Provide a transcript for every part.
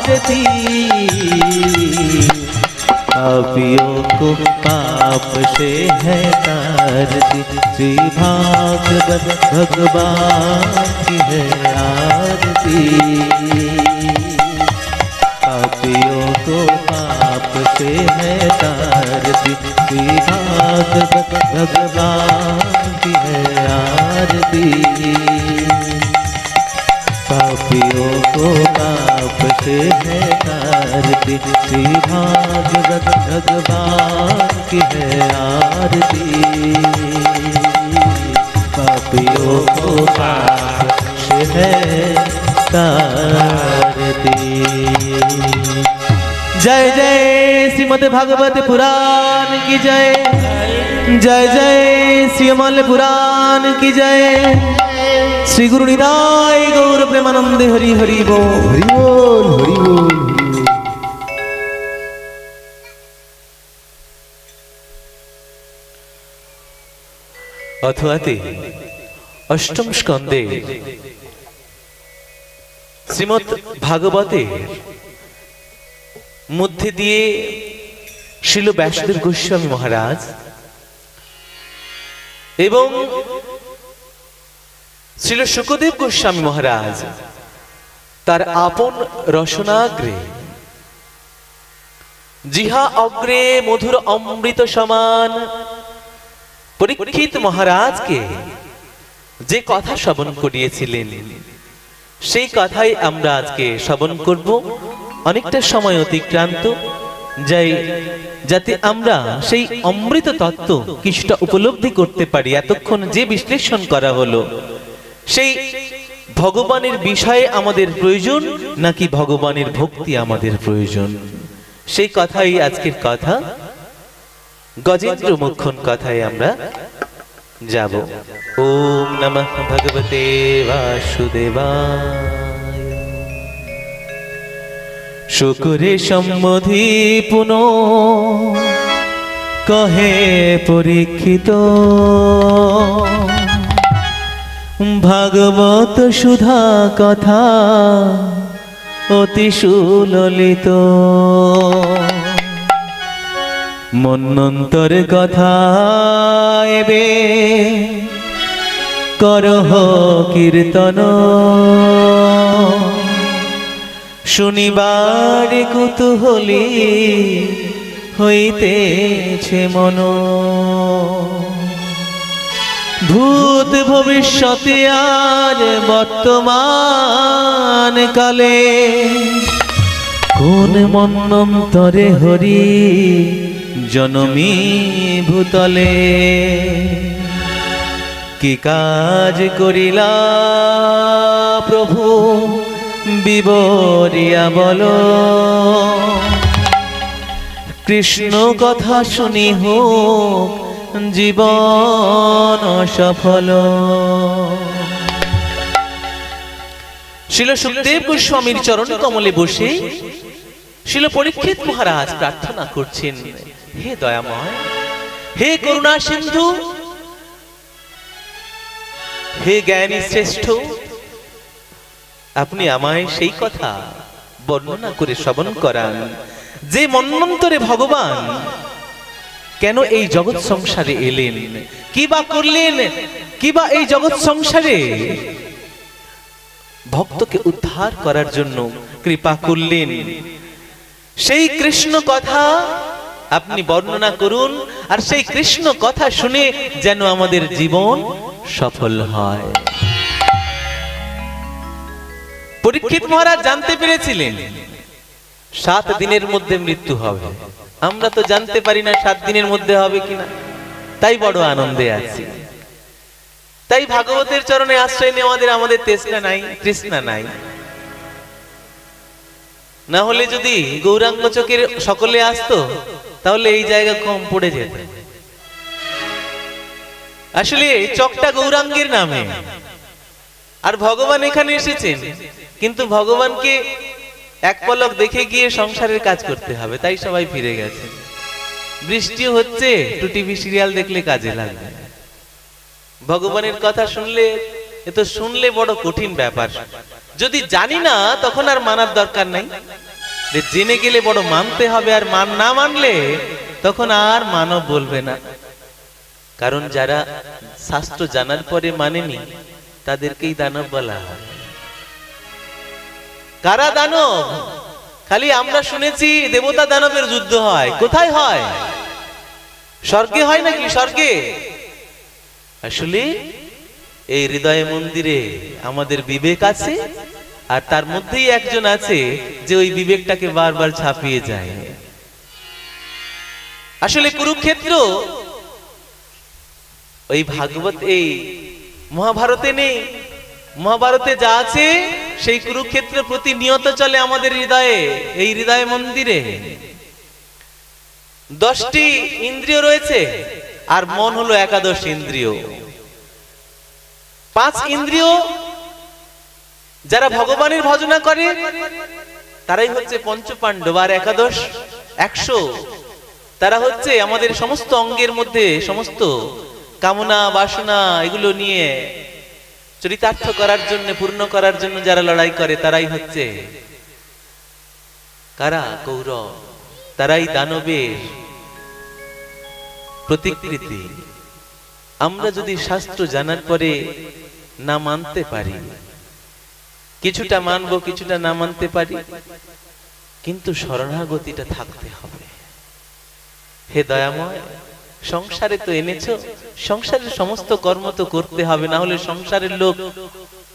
आरती। पापियों को पाप से है तारती, श्री भागवत भगवान की है आरती। पापियों को पाप से है तारती, श्री भागवत भगवान की है आरती। पापियों को पाप से है तारती, श्री भागवत भगवान की है आरती। पापियों को पाप से है तारती। जय जय श्रीमद् भागवत पुराण की जय। जय जय श्रीमल पुराण की जय। श्री गुरु निताय गौर प्रेमानंदे हरि हरि बोल। हरि बोल हरि बोल। अथवाते अष्टम स्कंदे श्रीमद् भागवते मध्य दिए श्रील व्यासदेव गोस्वामी महाराज एवं श्रील शुकदेव गोस्वामी महाराज तार आपन रसनाग्रे जिहा अग्रे मधुर अमृत समान परीक्षित महाराज के जे कथा श्रवण करिয়েছিলেন সেই কথাই আমরা আজকে শ্রবণ করব। অনেকটা সময় অতিক্রান্ত যাই যাতে আমরা সেই অমৃত তত্ত্ব কিছুটা উপলব্ধি করতে পারি। এতক্ষণ যে বিশ্লেষণ করা হলো সেই ভগবানের বিষয়ে আমাদের প্রয়োজন নাকি ভগবানের ভক্তি আমাদের প্রয়োজন, সেই কথাই আজকের কথা। গজেন্দ্র মুখ্যন কথায় আমরা যাব। ওম নমঃ ভগবতে বাসুদেবায়। শুকরে সম্মধি পুন কহে পরীক্ষিত, ভাগবত সুধা কথা অতি সুললিত। মন্বন্তর কথা এবে করহ কীর্তন, শুনিবার কুতূহলী হইতেছে মন। ভূত ভবিষ্যতে আর বর্তমান কালে কোন মন্বন্তরে হরি জনমী ভূতলে। কি কাজ করিলা প্রভু বিবরিয়া বলো, কৃষ্ণ কথা শুনি হোক জীবন সফল। শিল সুখদেব গোস্বামীর চরণ কমলে বসে শিল পরীক্ষিত মহারাজ প্রার্থনা করছেন, হে দয়াময়, হে করুণা সিন্ধু, হে জ্ঞানী শ্রেষ্ঠ, আপনি আমায় সেই কথা বর্ণনা করে শ্রবণ করান যে মন্বন্তরে ভগবান কেন এই জগৎ সংসারে এলেন, কি বা করলেন, কি বা এই জগৎ সংসারে ভক্তকে উদ্ধার করার জন্য কৃপা করলেন। সেই কৃষ্ণ কথা আপনি বর্ণনা করুন, আর সেই কৃষ্ণ কথা শুনে যেন আমাদের জীবন সফল হয়। পরীক্ষিত মহারাজ জানতে পেরেছিলেন 7 দিনের মধ্যে মৃত্যু হবে। আমরা তো জানতে পারি না 7 দিনের মধ্যে হবে কিনা, তাই বড় আনন্দে আছি। তাই ভাগবতের চরণে আশ্রয় নেওয়াদের আমাদের তৃষ্ণা নাই, তৃষ্ণা নাই। না হলে যদি গৌরাঙ্গ চকের সকলে আসতো তাহলে এই জায়গা কম পড়ে যেত। আসলে চকটা গৌরাঙ্গের নামে, আর ভগবান এখানে এসেছেন, কিন্তু ভগবানকে এক পলক দেখে গিয়ে সংসারের কাজ করতে হবে, তাই সবাই ফিরে গেছে। বৃষ্টিও হচ্ছে, একটু টিভি সিরিয়াল দেখলে কাজে লাগবে। ভগবানের কথা শুনলে, এ তো শুনলে বড় কঠিন ব্যাপার। যদি জানি না তখন আর মানার দরকার নাই, যে জেনে গেলে বড় মানতে হবে, আর না মানলে তখন আর মানব বলবে না। কারণ যারা শাস্ত্র জানার পরে মানেনি তাদেরকেই দানব বলা হয়। কারা দানব? খালি আমরা শুনেছি দেবতা দানবের যুদ্ধ হয়। কোথায় হয়? স্বর্গে হয় নাকি? স্বর্গে? আসলে এই হৃদয় মন্দিরে আমাদের বিবেক আছে, আর তার মধ্যেই একজন আছে যে ওই বিবেকটাকে বারবার ছাপিয়ে যায়। আসলে কুরুক্ষেত্র ওই ভাগবত এই মহাভারতে নেই। মহাভারতে যা আছে সেই কুরুক্ষেত্র প্রতিনিয়ত চলে আমাদের হৃদয়ে, এই হৃদয় মন্দিরে। 10টি ইন্দ্রিয় রয়েছে, আর মন হলো একাদশ ইন্দ্রিয়। 5 ইন্দ্রিয় যারা ভগবানের ভজনা করে তারাই হচ্ছে পঞ্চপাণ্ডব, আর একাদশ 100 তারা হচ্ছে আমাদের সমস্ত অঙ্গের মধ্যে সমস্ত কামনা বাসনা এগুলো নিয়ে চরিতার্থ করার জন্য, পূর্ণ করার জন্য যারা লড়াই করে তারাই হচ্ছে কারা? কৌরব। তারাই দানবের প্রতিকৃতি। আমরা যদি শাস্ত্র জানার পরে না মানতে পারি, কিছুটা মানবো কিছুটা না মানতে পারি, কিন্তু শরণাগতিটা থাকতে হবে। হে দয়াময়, সংসারে তো এনেছো, সংসারের সমস্ত কর্ম তো করতে হবে, না হলে সংসারের লোক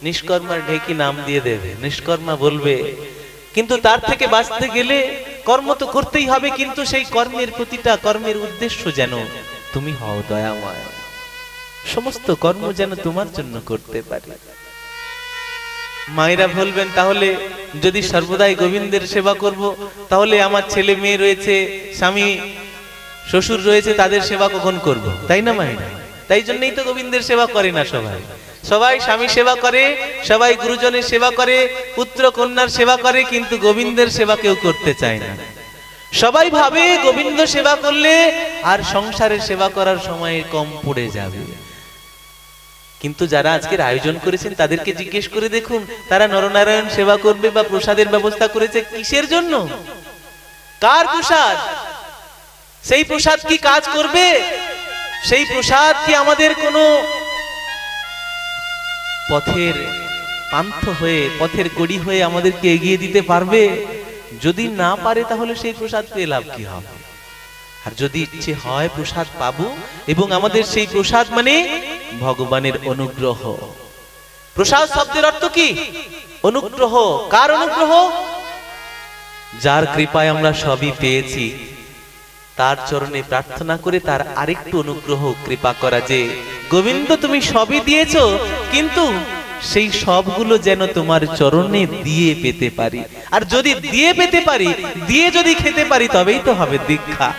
নিষ্কর্মার ঢেকি নাম দিয়ে দেবে, নিষ্কর্মা বলবে। কিন্তু তার থেকে বাঁচতে গেলে কর্ম তো করতেই হবে, কিন্তু সেই কর্মের প্রতিটা কর্মের উদ্দেশ্য যেন তুমি হও দয়াময়। সমস্ত কর্ম যেন তোমার জন্য করতে পারি। মায়েরা বলবেন, তাহলে যদি সর্বদাই গোবিন্দের সেবা করব, তাহলে আমার ছেলে মেয়ে রয়েছে, স্বামী শ্বশুর রয়েছে, তাদের সেবা কখন করব? তাই না মায়েরা? তাই জন্যই তো গোবিন্দের সেবা করে না সবাই। সবাই স্বামী সেবা করে, সবাই গুরুজনের সেবা করে, পুত্র কন্যার সেবা করে, কিন্তু গোবিন্দের সেবা কেউ করতে চায় না। সবাই ভাবে গোবিন্দ সেবা করলে আর সংসারের সেবা করার সময় কম পড়ে যাবে। কিন্তু যারা আজকের আয়োজন করেছেন তাদেরকে জিজ্ঞেস করে দেখুন, তারা নরনারায়ণ সেবা করবে বা প্রসাদের ব্যবস্থা করেছে কিসের জন্য? কার প্রসাদ? সেই প্রসাদ কি কাজ করবে? সেই প্রসাদ কি আমাদের কোনো পথের পান্থ হয়ে, পথের কড়ি হয়ে আমাদেরকে এগিয়ে দিতে পারবে? যদি না পারে তাহলে সেই প্রসাদ পেয়ে লাভ কি হবে? আর যদি ইচ্ছে হয় প্রসাদ পাবো, এবং আমাদের সেই প্রসাদ মানে ভগবানের অনুগ্রহ। প্রসাদ শব্দের অর্থ কি? অনুগ্রহ। কার অনুগ্রহ? যার কৃপায় আমরা সবই পেয়েছি, তার চরণে প্রার্থনা করে তার আরেকটু অনুগ্রহ কৃপা করা, যে গোবিন্দ তুমি সবই দিয়েছো, কিন্তু সেই সবগুলো যেন তোমার চরণে দিয়ে পেতে পারি। আর যদি দিয়ে পেতে পারি, দিয়ে যদি খেতে পারি, তবেই তো হবে দীক্ষা।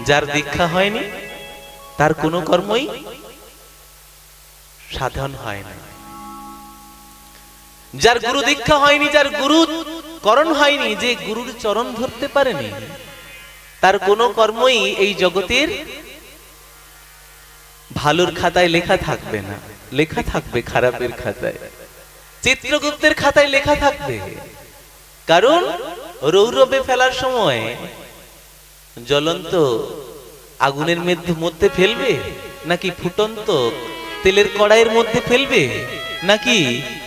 যার দীক্ষা হয়নি তার কোনো কর্মই সাধন হয় না। যার গুরু দীক্ষা হয়নি, যার গুরু করণ হয়নি, যে গুরুর চরণ ধরতে পারেনি, তার কোনো কর্মই এই জগতের ভালোর খাতায় লেখা থাকবে না, লেখা থাকবে খারাপের খাতায়। চিত্রগুপ্তের খাতায় লেখা থাকবে। কারণ রৌরবে ফেলার সময় জ্বলন্ত আগুনের মধ্যে ফেলবে, নাকি ফুটন্ত তেলের কড়াইয়ের মধ্যে ফেলবে, নাকি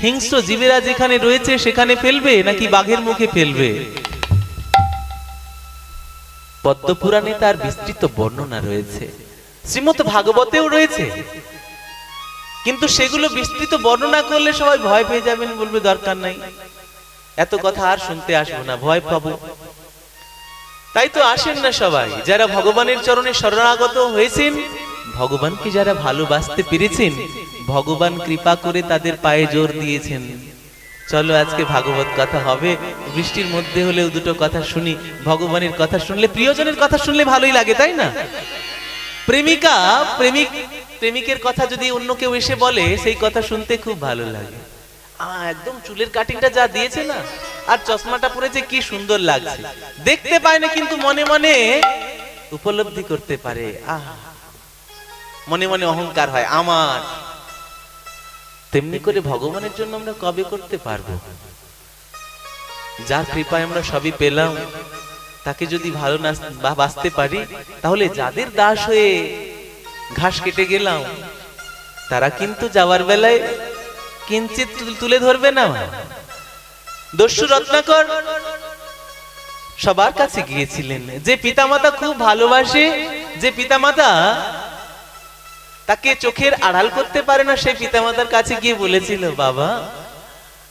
হিংস্র জীবেরা যেখানে রয়েছে সেখানে ফেলবে, নাকি বাঘের মুখে ফেলবে? পদ্মপুরাণে তার বিস্তৃত বর্ণনা রয়েছে, শ্রীমদ্ ভাগবতেও রয়েছে। কিন্তু সেগুলো বিস্তৃত বর্ণনা করলে সবাই ভয় পেয়ে যাবেন, বলবে দরকার নাই, এত কথা আর শুনতে আসবো না, ভয় পাবো। তাই তো আসেন না সবাই। যারা ভগবানের চরণে শরণাগত হয়েছেন, ভগবানকে যারা ভালোবাসতে পেরেছেন, ভগবান কৃপা করে তাদের পায়ে জোর দিয়েছেন, চলো আজকে ভাগবত কথা হবে। বৃষ্টির মধ্যে হলেও দুটো কথা শুনি। ভগবানের কথা শুনলে, প্রিয়জনের কথা শুনলে ভালোই লাগে, তাই না? প্রেমিকা প্রেমিকের কথা যদি অন্য কেউ এসে বলে, সেই কথা শুনতে খুব ভালো লাগে। একদম চুলের কাটিংটা যা দিয়েছে না, আর চশমাটা পরেছে, কি সুন্দর লাগছে। দেখতে পায় না, কিন্তু মনে মনে উপলব্ধি করতে পারে। মনে মনে অহংকার হয় আমার। তেমনি করে ভগবানের জন্য আমরা কবে করতে পারবো? যার কৃপায় আমরা সবই পেলাম, তাকে যদি ভালো না বাঁচতে পারি, তাহলে যাদের দাস হয়ে ঘাস কেটে গেলাম, তারা কিন্তু যাওয়ার বেলায় কিঞ্চিত তুলে ধরবে না। দস্যু রত্নাকর সবার কাছে গিয়েছিলেন, যে পিতামাতা খুব ভালোবাসে, যে পিতামাতা তাকে চোখের আড়াল করতে পারে না, সেই পিতামাতার কাছে গিয়ে বলেছিল, বাবা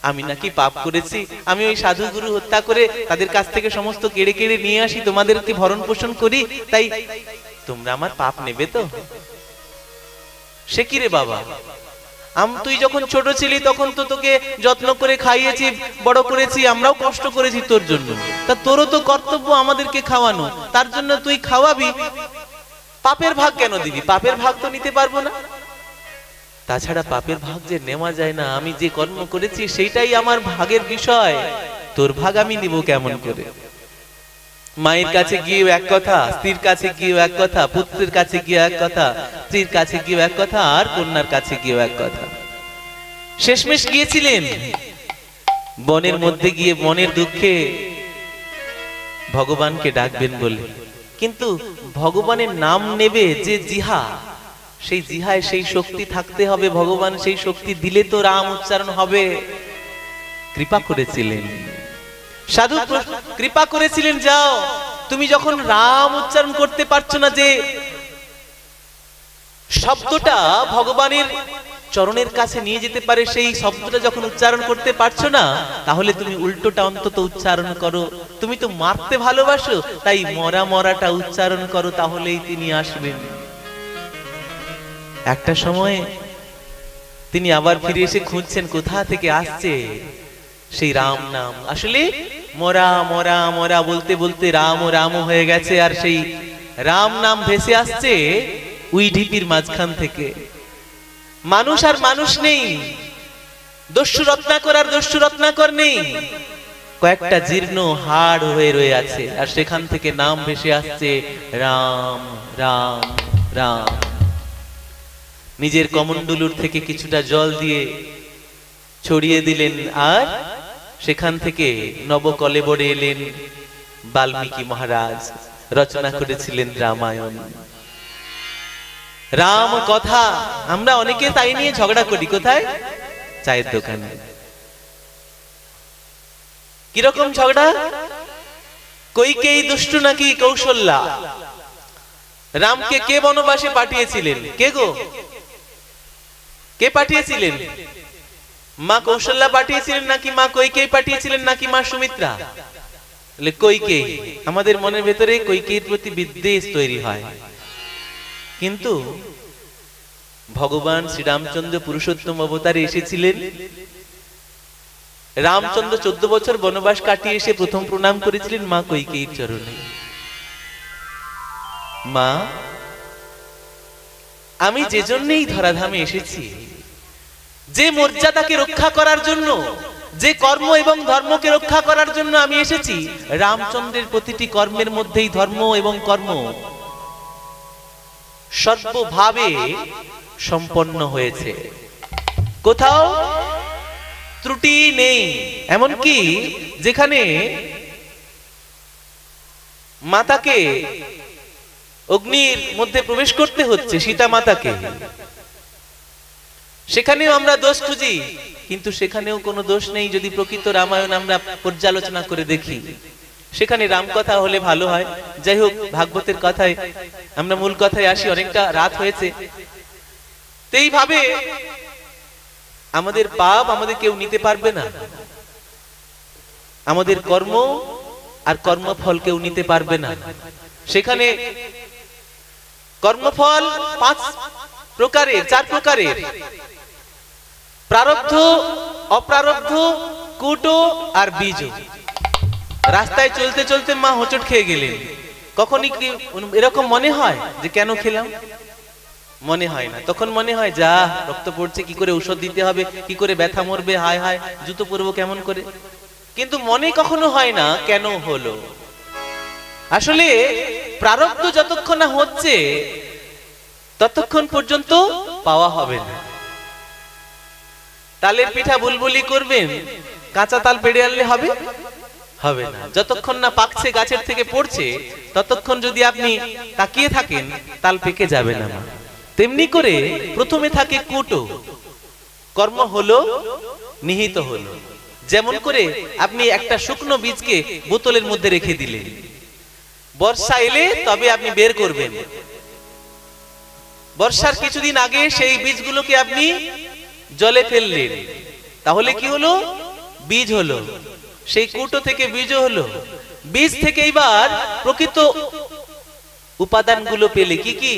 আমি নাকি পাপ করেছি, আমি ওই সাধু গুরু হত্যা করে তাদের কাছ থেকে সমস্ত কেড়ে কেড়ে নিয়ে আসি, তোমাদেরকে ভরণ পোষণ করি, তাই তোমরা আমার পাপ নেবে তো? সে কি রে বাবা, তুই যখন ছোট ছিলি তখন তো তোকে যত্ন করে খাইয়েছি, বড় করেছি, আমরাও কষ্ট করেছি তোর জন্য, তা তোরও তো কর্তব্য আমাদেরকে খাওয়ানো, তার জন্য তুই খাওয়াবি, পাপের ভাগ কেন দিবি? পাপের ভাগ তো নিতে পারবো না। তাছাড়া পাপের ভাগ যে নেওয়া যায় না, আমি যে কর্ম করেছি সেইটাই আমার ভাগের বিষয়, তোর ভাগ আমি নিব কেমন করে? মায়ের কাছে গিয়েও এক কথা, স্ত্রীর কাছে গিয়েও এক কথা, পুত্রের কাছে গিয়ে এক কথা, স্ত্রীর কাছে গিয়েও এক কথা, আর কন্যার কাছে গিয়েও এক কথা। শেষমেশ গিয়েছিলেন বনের মধ্যে গিয়ে মনের দুঃখে ভগবানকে ডাকবেন বলে, কিন্তু ভগবানের নাম নেবে যে জিহা, সেই জিহায় সেই শক্তি থাকতে হবে, ভগবান সেই শক্তি দিলে তো রাম উচ্চারণ হবে। কৃপা করেছিলেন সাধু, কৃপা করেছিলেন, যাও তুমি যখন রাম উচ্চারণ করতে পারছো না, যে শব্দটা ভগবানের চরণের কাছে নিয়ে যেতে পারে, সেই শব্দটা যখন উচ্চারণ করতে পারছো না, তাহলে তুমি উল্টোটা অন্তত উচ্চারণ করো। তুমি তো মারতে ভালোবাসো, তাই মরা মরাটা উচ্চারণ করো, তাহলেই তিনি আসবেন। একটা সময় তিনি আবার ফিরে এসে খুঁজছেন কোথা থেকে আসছে সেই রাম নাম। আসলে মরা মরা মরা বলতে বলতে রাম ও রাম হয়ে গেছে, আর সেই রাম নাম ভেসে আসছে উই ঢিপির মাঝখান থেকে। মানুষ আর মানুষ নেই, দস্যু রত্নাকর আর দস্যু রত্নাকর নেই, কয়েকটা জীর্ণ হাড় হয়ে রয়ে আছে, আর সেখান থেকে নাম ভেসে আসছে রাম রাম রাম। নিজের কমণ্ডলুর থেকে কিছুটা জল দিয়ে ছড়িয়ে দিলেন, আর সেখান থেকে নবকলেবরে এলেন বাল্মীকি মহারাজ, রচনা করেছিলেন রামায়ণ। রাম কথা আমরা অনেকে তাই নিয়ে ঝগড়া করি, কোথায়? চায়ের দোকানে। কিরকম ঝগড়া? কৈকেয়ী দুষ্টু নাকি কৌশল্যা? রামকে কে বনবাসে পাঠিয়েছিলেন? কে গো? কে পাঠিয়েছিলেন? মা কৌশল্যা পাঠিয়েছিলেন নাকি মা কৈকেয়ী পাঠিয়েছিলেন নাকি মা সুমিত্রা? কৈকেয়ী। আমাদের মনের ভেতরে কৈকেয়ীর প্রতি বিদ্বেষ তৈরি হয়, কিন্তু ভগবান শ্রীরামচন্দ্র পুরুষোত্তম অবতারে এসেছিলেন। রামচন্দ্র 14 বছর বনবাস কাটিয়ে এসে প্রথম প্রণাম করেছিলেন মা কৈকেয়ীর চরণে। মা, আমি যে জন্যই ধরাধামে এসেছি, যে মর্যাদাকে রক্ষা করার জন্য, যে কর্ম এবং ধর্মকে রক্ষা করার জন্য আমি এসেছি, রামচন্দ্রের প্রতিটি কর্মের মধ্যেই ধর্ম এবং কর্ম সর্বভাবে সম্পন্ন হয়েছে, কোথাও ত্রুটি নেই। এমনকি যেখানে মাতাকে অগ্নির মধ্যে প্রবেশ করতে হচ্ছে, সীতা মাতাকে, সেখানেও আমরা দোষ খুঁজি, কিন্তু সেখানেও কোনো দোষ নেই। যদি প্রকৃত রামায়ণ আমরা পর্যালোচনা করে দেখি, সেখানে রাম কথা হলে ভালো হয়। যাই হোক, ভাগবতের কথায় আমরা মূল কথায় আসি, অনেকটা রাত হয়েছে। এইভাবে আমাদের পাপ আমাদের কেউ নিতে পারবে না, আমাদের কর্ম আর কর্মফল কেউ নিতে পারবে না। সেখানে কর্মফল 5 প্রকারের, 4 প্রকারের: প্রারব্ধ, অপ্রারব্ধ, কুটো আর বীজ। রাস্তায় চলতে চলতে মা হোঁচট খেয়ে গেলেন, কখনই কি এরকম মনে হয় যে কেন খেলাম? মনে হয় না। তখন মনে হয় যা রক্ত পড়ছে, কি করে ঔষধ দিতে হবে, কি করে ব্যথা মরবে, হায় হায় জুতো পরবো কেমন করে। কিন্তু মনে কখনো হয় না কেন হলো। আসলে প্রারব্ধ যতক্ষণ না হচ্ছে ততক্ষণ পর্যন্ত পাওয়া হবে না। তালের পিঠা বুলবুলি করবেন, কাঁচা তাল পেড়ে আনলে হবে? হবে না। যতক্ষণ না পাকছে, গাছের থেকে পড়ছে, ততক্ষণ যদি আপনি তাকিয়ে থাকেন, তাল পেকে যাবে না। তেমনি করে প্রথমে থাকে কুটো, কর্ম হলো, নিহিত হলো। যেমন করে আপনি একটা শুকনো বীজকে বোতলের মধ্যে রেখে দিলেন, বর্ষা এলে তবে আপনি বের করবেন। বর্ষার কিছুদিন আগে সেই বীজগুলোকে আপনি জলে ফেললেন, তাহলে কি হলো? বীজ হলো। সেই কুটো থেকে বীজ হলো। বীজ থেকে এবার প্রকৃত উপাদানগুলো পেলে, কি কি?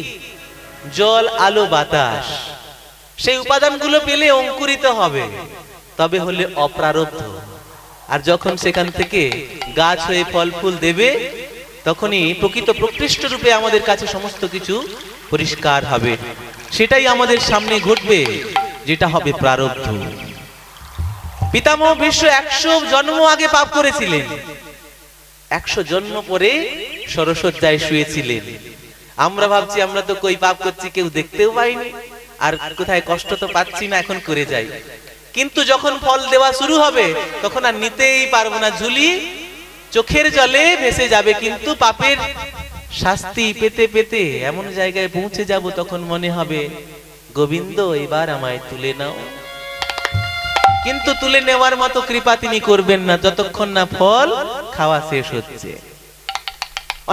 জল, আলো, বাতাস। সেই উপাদানগুলো পেলে অঙ্কুরিত হবে, তবে হলে অপ্রারব্ধ। আর যখন সেখান থেকে গাছ হয়ে ফল ফুল দেবে, তখনই প্রকৃত প্রকৃষ্ট রূপে আমাদের কাছে সমস্ত কিছু পরিষ্কার হবে। সেটাই আমাদের সামনে ঘটবে, যেটা হবে প্রারব্ধ। পিতামহ ভীষ্ম 100 জন্ম আগে পাপ করেছিলেন, 100 জন্ম পরে সরসজ্জায় শুয়েছিলেন। আমরা ভাবছি আমরা তো কই পাপ করছি, কেউ দেখতেও পাইনি, আর কোথায় কষ্ট তো পাচ্ছি না, এখন করে যাই। কিন্তু যখন ফল দেওয়া শুরু হবে, তখন আর নিতেই পারবো না, ঝুলি চোখের জলে ভেসে যাবে। কিন্তু পাপের শাস্তি পেতে পেতে এমন জায়গায় পৌঁছে যাব, তখন মনে হবে গোবিন্দ এবার আমায় তুলে নাও। কিন্তু তুলে নেওয়ার মতো কৃপা তিনি করবেন না, যতক্ষণ না ফল খাওয়া শেষ হচ্ছে।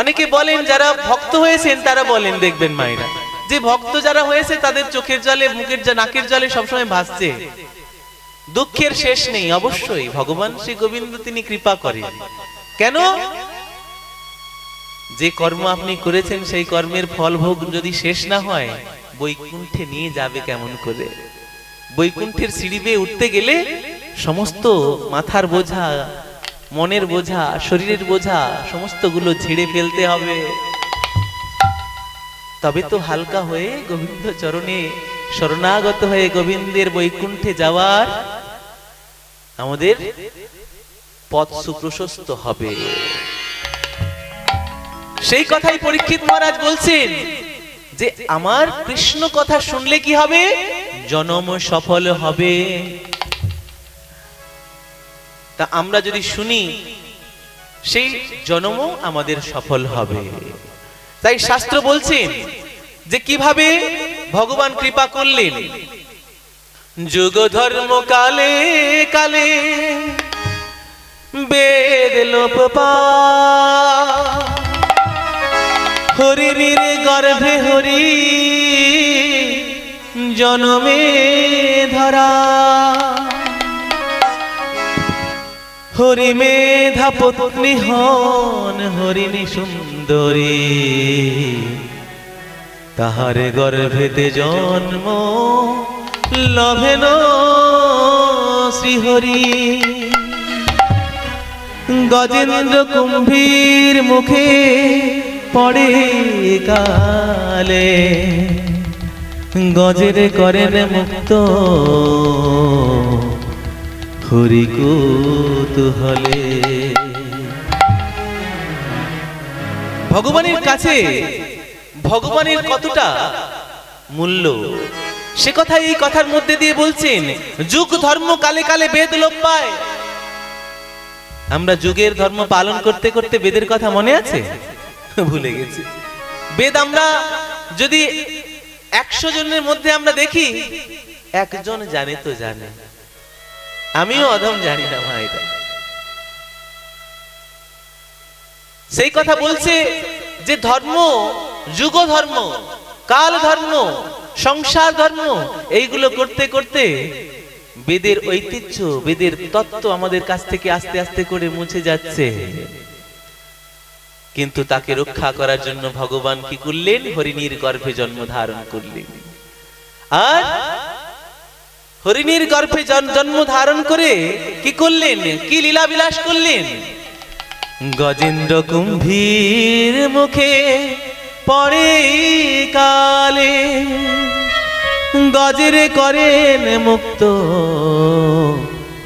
অনেকে বলেন, যারা ভক্ত হয়েছেন তারা বলেন, দেখবেন মায়েরা, যে ভক্ত যারা হয়েছে তাদের চোখের জলে, মুখের নাকের জলে সবসময় ভাসছে, দুঃখের শেষ নেই। অবশ্যই ভগবান শ্রী গোবিন্দ তিনি কৃপা করেন। কেন? যে কর্ম আপনি করেছেন সেই কর্মের ফল ভোগ যদি শেষ না হয়, বৈকুণ্ঠে নিয়ে যাবে কেমন করে? বৈকুণ্ঠের সিঁড়ি বেয়ে উঠতে গেলে সমস্ত মাথার বোঝা, মনের বোঝা, শরীরের বোঝা সমস্তগুলো ঝেড়ে ফেলতে হবে, তবে তো হালকা হয়ে গোবিন্দ চরণে শরণাগত হয়ে গোবিন্দের বৈকুণ্ঠে যাওয়ার আমাদের পথ সুপ্রশস্ত হবে। সেই কথাই পরীক্ষিত মহারাজ বলছেন যে আমার কৃষ্ণ কথা শুনলে কি হবে? জন্ম সফল হবে। তা আমরা যদি শুনি, সেই জন্ম আমাদের সফল হবে। তাই শাস্ত্র বলছেন যে কিভাবে ভগবান কৃপা করলেন। যুগ ধর্ম কালে কালে বেদ লোপ পায়, হরিণীর গর্ভে হরি জনমে ধরা, হরি মেধা পত্নী হন হরিণী সুন্দরী, তাহার গর্ভেতে জন্ম লভেন শ্রীহরি। গজেন্দ্র কুম্ভীর মুখে পড়ে কালে, গজের করেন মুক্ত হরি কৌতূহলে। ভগবানের কাছে ভগবানের কতটা মূল্য, সে কথা এই কথার মধ্যে দিয়ে বলছেন। যুগ ধর্ম কালে কালে বেদ লোপ পায়। আমরা যুগের ধর্ম পালন করতে করতে বেদের কথা মনে আছে? ভুলে গেছি। বেদ আমরা যদি 100 জনের মধ্যে আমরা দেখি, একজন জানে তো জানে, আমিও অধম জানি না ভাইরা। সেই কথা বলছে যে ধর্ম, যুগ ধর্ম, কাল ধর্ম, সংসার ধর্ম, এইগুলো করতে করতে বেদের ঐতিহ্য, বেদের তত্ত্ব আমাদের কাছ থেকে আস্তে আস্তে করে মুছে যাচ্ছে। কিন্তু তাকে রক্ষা করার জন্য ভগবান কি করলেন? হরিণীর গর্ভে জন্ম ধারণ করলেন। আর হরিণীর গর্ভে জন্ম ধারণ করে কি করলেন? কি লীলা বিলাস করলেন? গজেন্দ্র কুম্ভীর মুখে পড়ে কালে, গজেরে করেন মুক্ত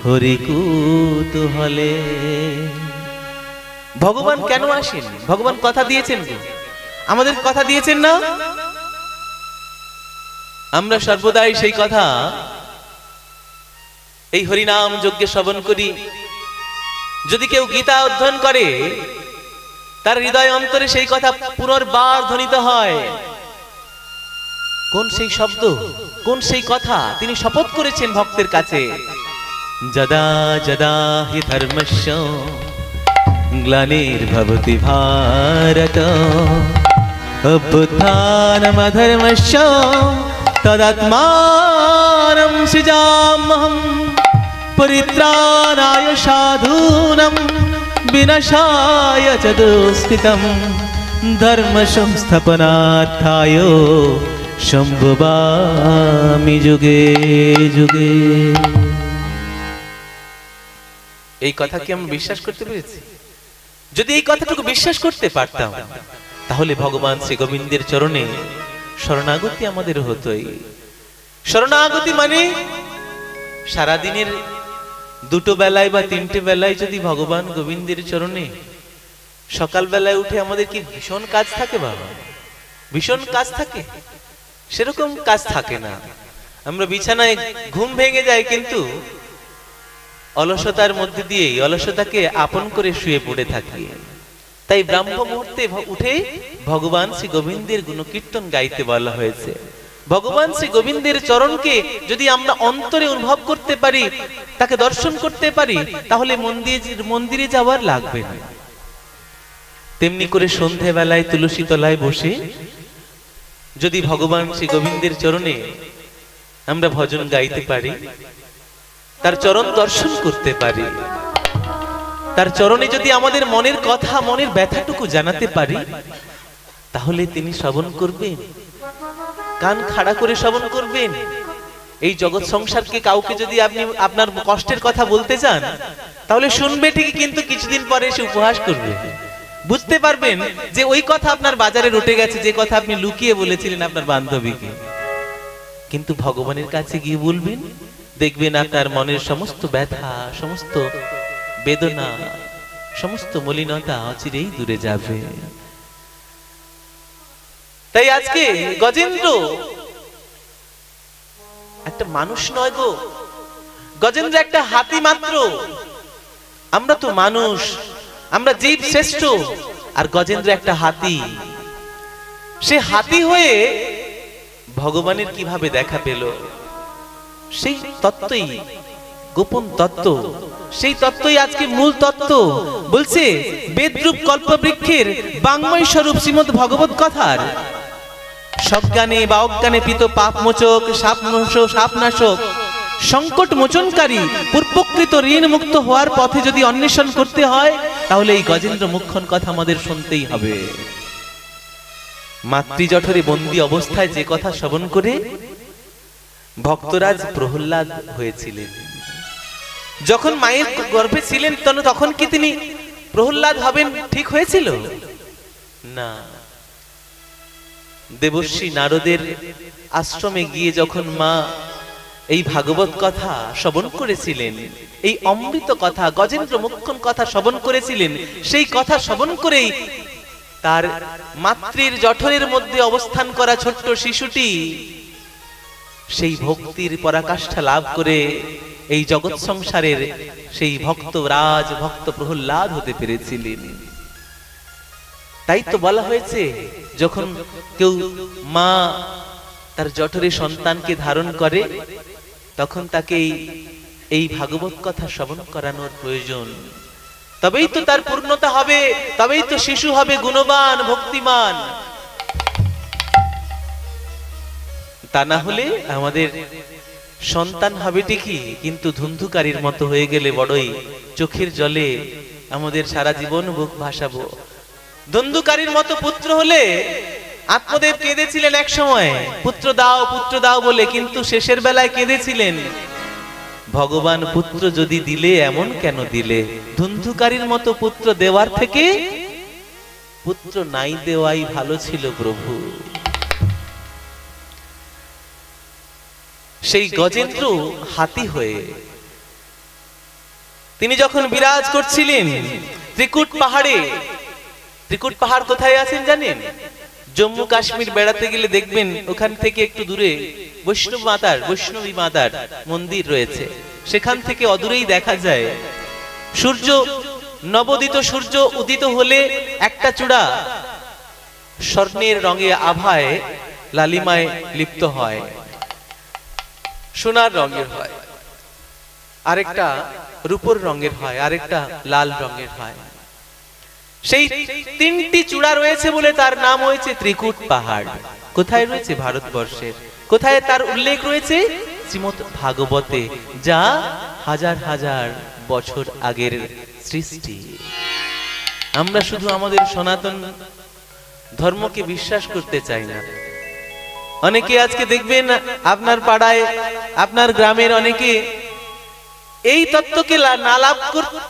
হরি কৌতূহলে। ভগবান কেন আসেন? ভগবান কথা দিয়েছেন, আমাদের কথা দিয়েছেন না? আমরা সর্বদাই সেই কথা এই হরিনাম যজ্ঞে শ্রবণ করি। যদি কেউ গীতা অধ্যয়ন করে, তার হৃদয় অন্তরে সেই কথা পুনর্বার ধ্বনিত হয়। কোন সেই শব্দ, কোন সেই কথা? তিনি শপথ করেছেন ভক্তের কাছে, যদা যদা হি ধর্মস্য গ্লানির্ভবতি ভারত অভ্যুত্থানমধর্মস্য তদাত্মানম সৃজাম্যহম পরিত্রাণায় সাধূনাং বিনাশায় চ দুষ্কৃতং ধর্ম সংস্থাপনার্থায় সম্ভবামি যুগে যুগে। এই কথা কি আমরা বিশ্বাস করতে পেরেছি? যদি এই কথাটুকু বিশ্বাস করতে পারতাম, তাহলে ভগবান শ্রী গোবিন্দের চরণে শরণাগতি আমাদের হতোই। শরণাগতি মানে সারাদিনের দুটো বেলায় বা তিনটে বেলায় যদি ভগবান গোবিন্দের চরণে, সকাল বেলায় উঠে আমাদের কি ভীষণ কাজ থাকে বাবা, ভীষণ কাজ থাকে? সেরকম কাজ থাকে না। আমরা বিছানায় ঘুম ভেঙে যায়, কিন্তু অলসতার মধ্যে দিয়ে অলসতাকে আপন করে শুয়ে পড়ে থাকি। তাই ব্রাহ্ম মুহূর্তে উঠে ভগবান শ্রী গোবিন্দের গুণকীর্তন গাইতে বলা হয়েছে। ভগবান শ্রী গোবিন্দের চরণকে যদি আমরা অন্তরে অনুভব করতে পারি, তাকে দর্শন করতে পারি, তাহলে মন্দিরে যাওয়ার লাগবে না। তেমনি করে সন্ধ্যেবেলায় তুলসী তলায় বসে যদি ভগবান শ্রী গোবিন্দের চরণে আমরা ভজন গাইতে পারি, তার চরণ দর্শন করতে পারি, তার চরণে যদি আমাদের মনের কথা, মনের ব্যথাটুকু জানাতে পারি, তাহলে তিনি শ্রবণ করবেন, কান খাড়া করে শ্রবণ করবেন। এই জগৎ সংসারকে কাউকে যদি আপনি আপনার কষ্টের কথা বলতে চান, তাহলে শুনবে ঠিকই, কিন্তু কিছুদিন পরে এসে উপহাস করবে। বুঝতে পারবেন যে ওই কথা আপনার বাজারে রটে গেছে, যে কথা আপনি লুকিয়ে বলেছিলেন আপনার বান্ধবীকে। কিন্তু ভগবানের কাছে গিয়ে বলবেন, দেখবেন আপনার মনের সমস্ত ব্যথা, সমস্ত বেদনা, সমস্ত মলিনতা অচিরেই দূরে যাবে। তাই আজকে গজেন্দ্র একটা মানুষ নয় গো, গজেন্দ্র একটা হাতি মাত্র। আমরা তো মানুষ, আমরা জীব শ্রেষ্ঠ, আর গজেন্দ্র একটা হাতি। সে হাতি হয়ে ভগবানের কিভাবে দেখা পেল, সেই তত্ত্বই গোপন তত্ত্ব, সেই তত্ত্বই আজকে মূল তত্ত্ব। বলছে বেদরূপ কল্পবৃক্ষের বাংময় স্বরূপ শ্রীমদ ভগবত কথার সজ্ঞানে বা অজ্ঞানে পিত পাপ মোচক, সাপনাশক, সংকট মোচনকারী, পূর্বকৃত ঋণ মুক্ত হওয়ার পথে যদি অন্বেষণ করতে হয়, তাহলে এই গজেন্দ্র মুখ্যন কথা আমাদের শুনতেই হবে। মাতৃজঠরে বন্দী অবস্থায় যে কথা শ্রবণ করে ভক্তরাজ প্রহ্লাদ হয়েছিলেন। যখন মায়ের গর্ভে ছিলেন তখন কি তিনি প্রহ্লাদ হবেন ঠিক হয়েছিল? না। দেবর্ষি নারদের আশ্রমে গিয়ে যখন মা এই ভাগবত কথা শ্রবণ করেছিলেন, এই অমৃত কথা, গজেন্দ্র মুখ্যন কথা শ্রবণ করেছিলেন, সেই কথা শ্রবণ করেই তার মাতৃর জঠরের মধ্যে অবস্থান করা ছোট্ট শিশুটি সেই ভক্তির পরাকাষ্ঠা লাভ করে এই জগৎ সংসারের সেই ভক্ত রাজ, ভক্ত প্রহ্লাদ হতে পেরেছিলেন। তাই তো বলা হয়েছে, যখন কেউ মা তার জঠরে সন্তানকে ধারণ করে, তখন তাকে এই ভাগবত কথা শ্রবণ করানোর প্রয়োজন। তবেই তো তার পূর্ণতা হবে, তবেই তো শিশু হবে গুণবান, ভক্তিমান। তা না হলে আমাদের সন্তান হবে ঠিকই, কিন্তু ধুন্ধুকারীর মতো হয়ে গেলে বড়ই চোখের জলে আমাদের সারা জীবন বুক ভাসাবো। ধুন্ধুকারীর মতো পুত্র হলে আত্মদেব কেঁদেছিলেন এক সময়, পুত্র দাও পুত্র দাও বলে, কিন্তু শেষের বেলায় কেঁদেছিলেন, ভগবান পুত্র যদি দিলে এমন কেন দিলে? ধুন্ধুকারীর মতো পুত্র দেওয়ার থেকে পুত্র নাই দেওয়াই ভালো ছিল প্রভু। সেই গজেন্দ্র হাতি হয়ে তিনি যখন বিরাজ করছিলেন ত্রিকুট পাহাড়ে, ত্রিকুট পাহাড় কোথায় আছেন জানেন? জম্মু কাশ্মীর বেড়াতে গেলে দেখবেন ওখান থেকে একটু দূরে বৈষ্ণবী মাতার মন্দির রয়েছে। সেখান থেকে অদূরেই দেখা যায় সূর্য নবোদিত সূর্য উদিত হলে একটা চূড়া স্বর্ণের রঙে আভায় লালিমায় লিপ্ত হয়, সোনার রঙের হয়, আরেকটা রূপোর রঙের হয়, আরেকটা লাল রঙের হয়। সেই তিনটি চূড়া রয়েছে বলে তার নাম হয়েছে ত্রিকুট পাহাড়। কোথায় রয়েছে? ভারতবর্ষের। কোথায় তার উল্লেখ রয়েছে? শ্রীমদ ভাগবতে, যা হাজার হাজার বছর আগের সৃষ্টি। আমরা শুধু আমাদের সনাতন ধর্মকে বিশ্বাস করতে চাই না। অনেকে আজকে দেখবেন আপনার পাড়ায়, আপনার গ্রামের অনেকে এই তত্ত্বকে না লাভ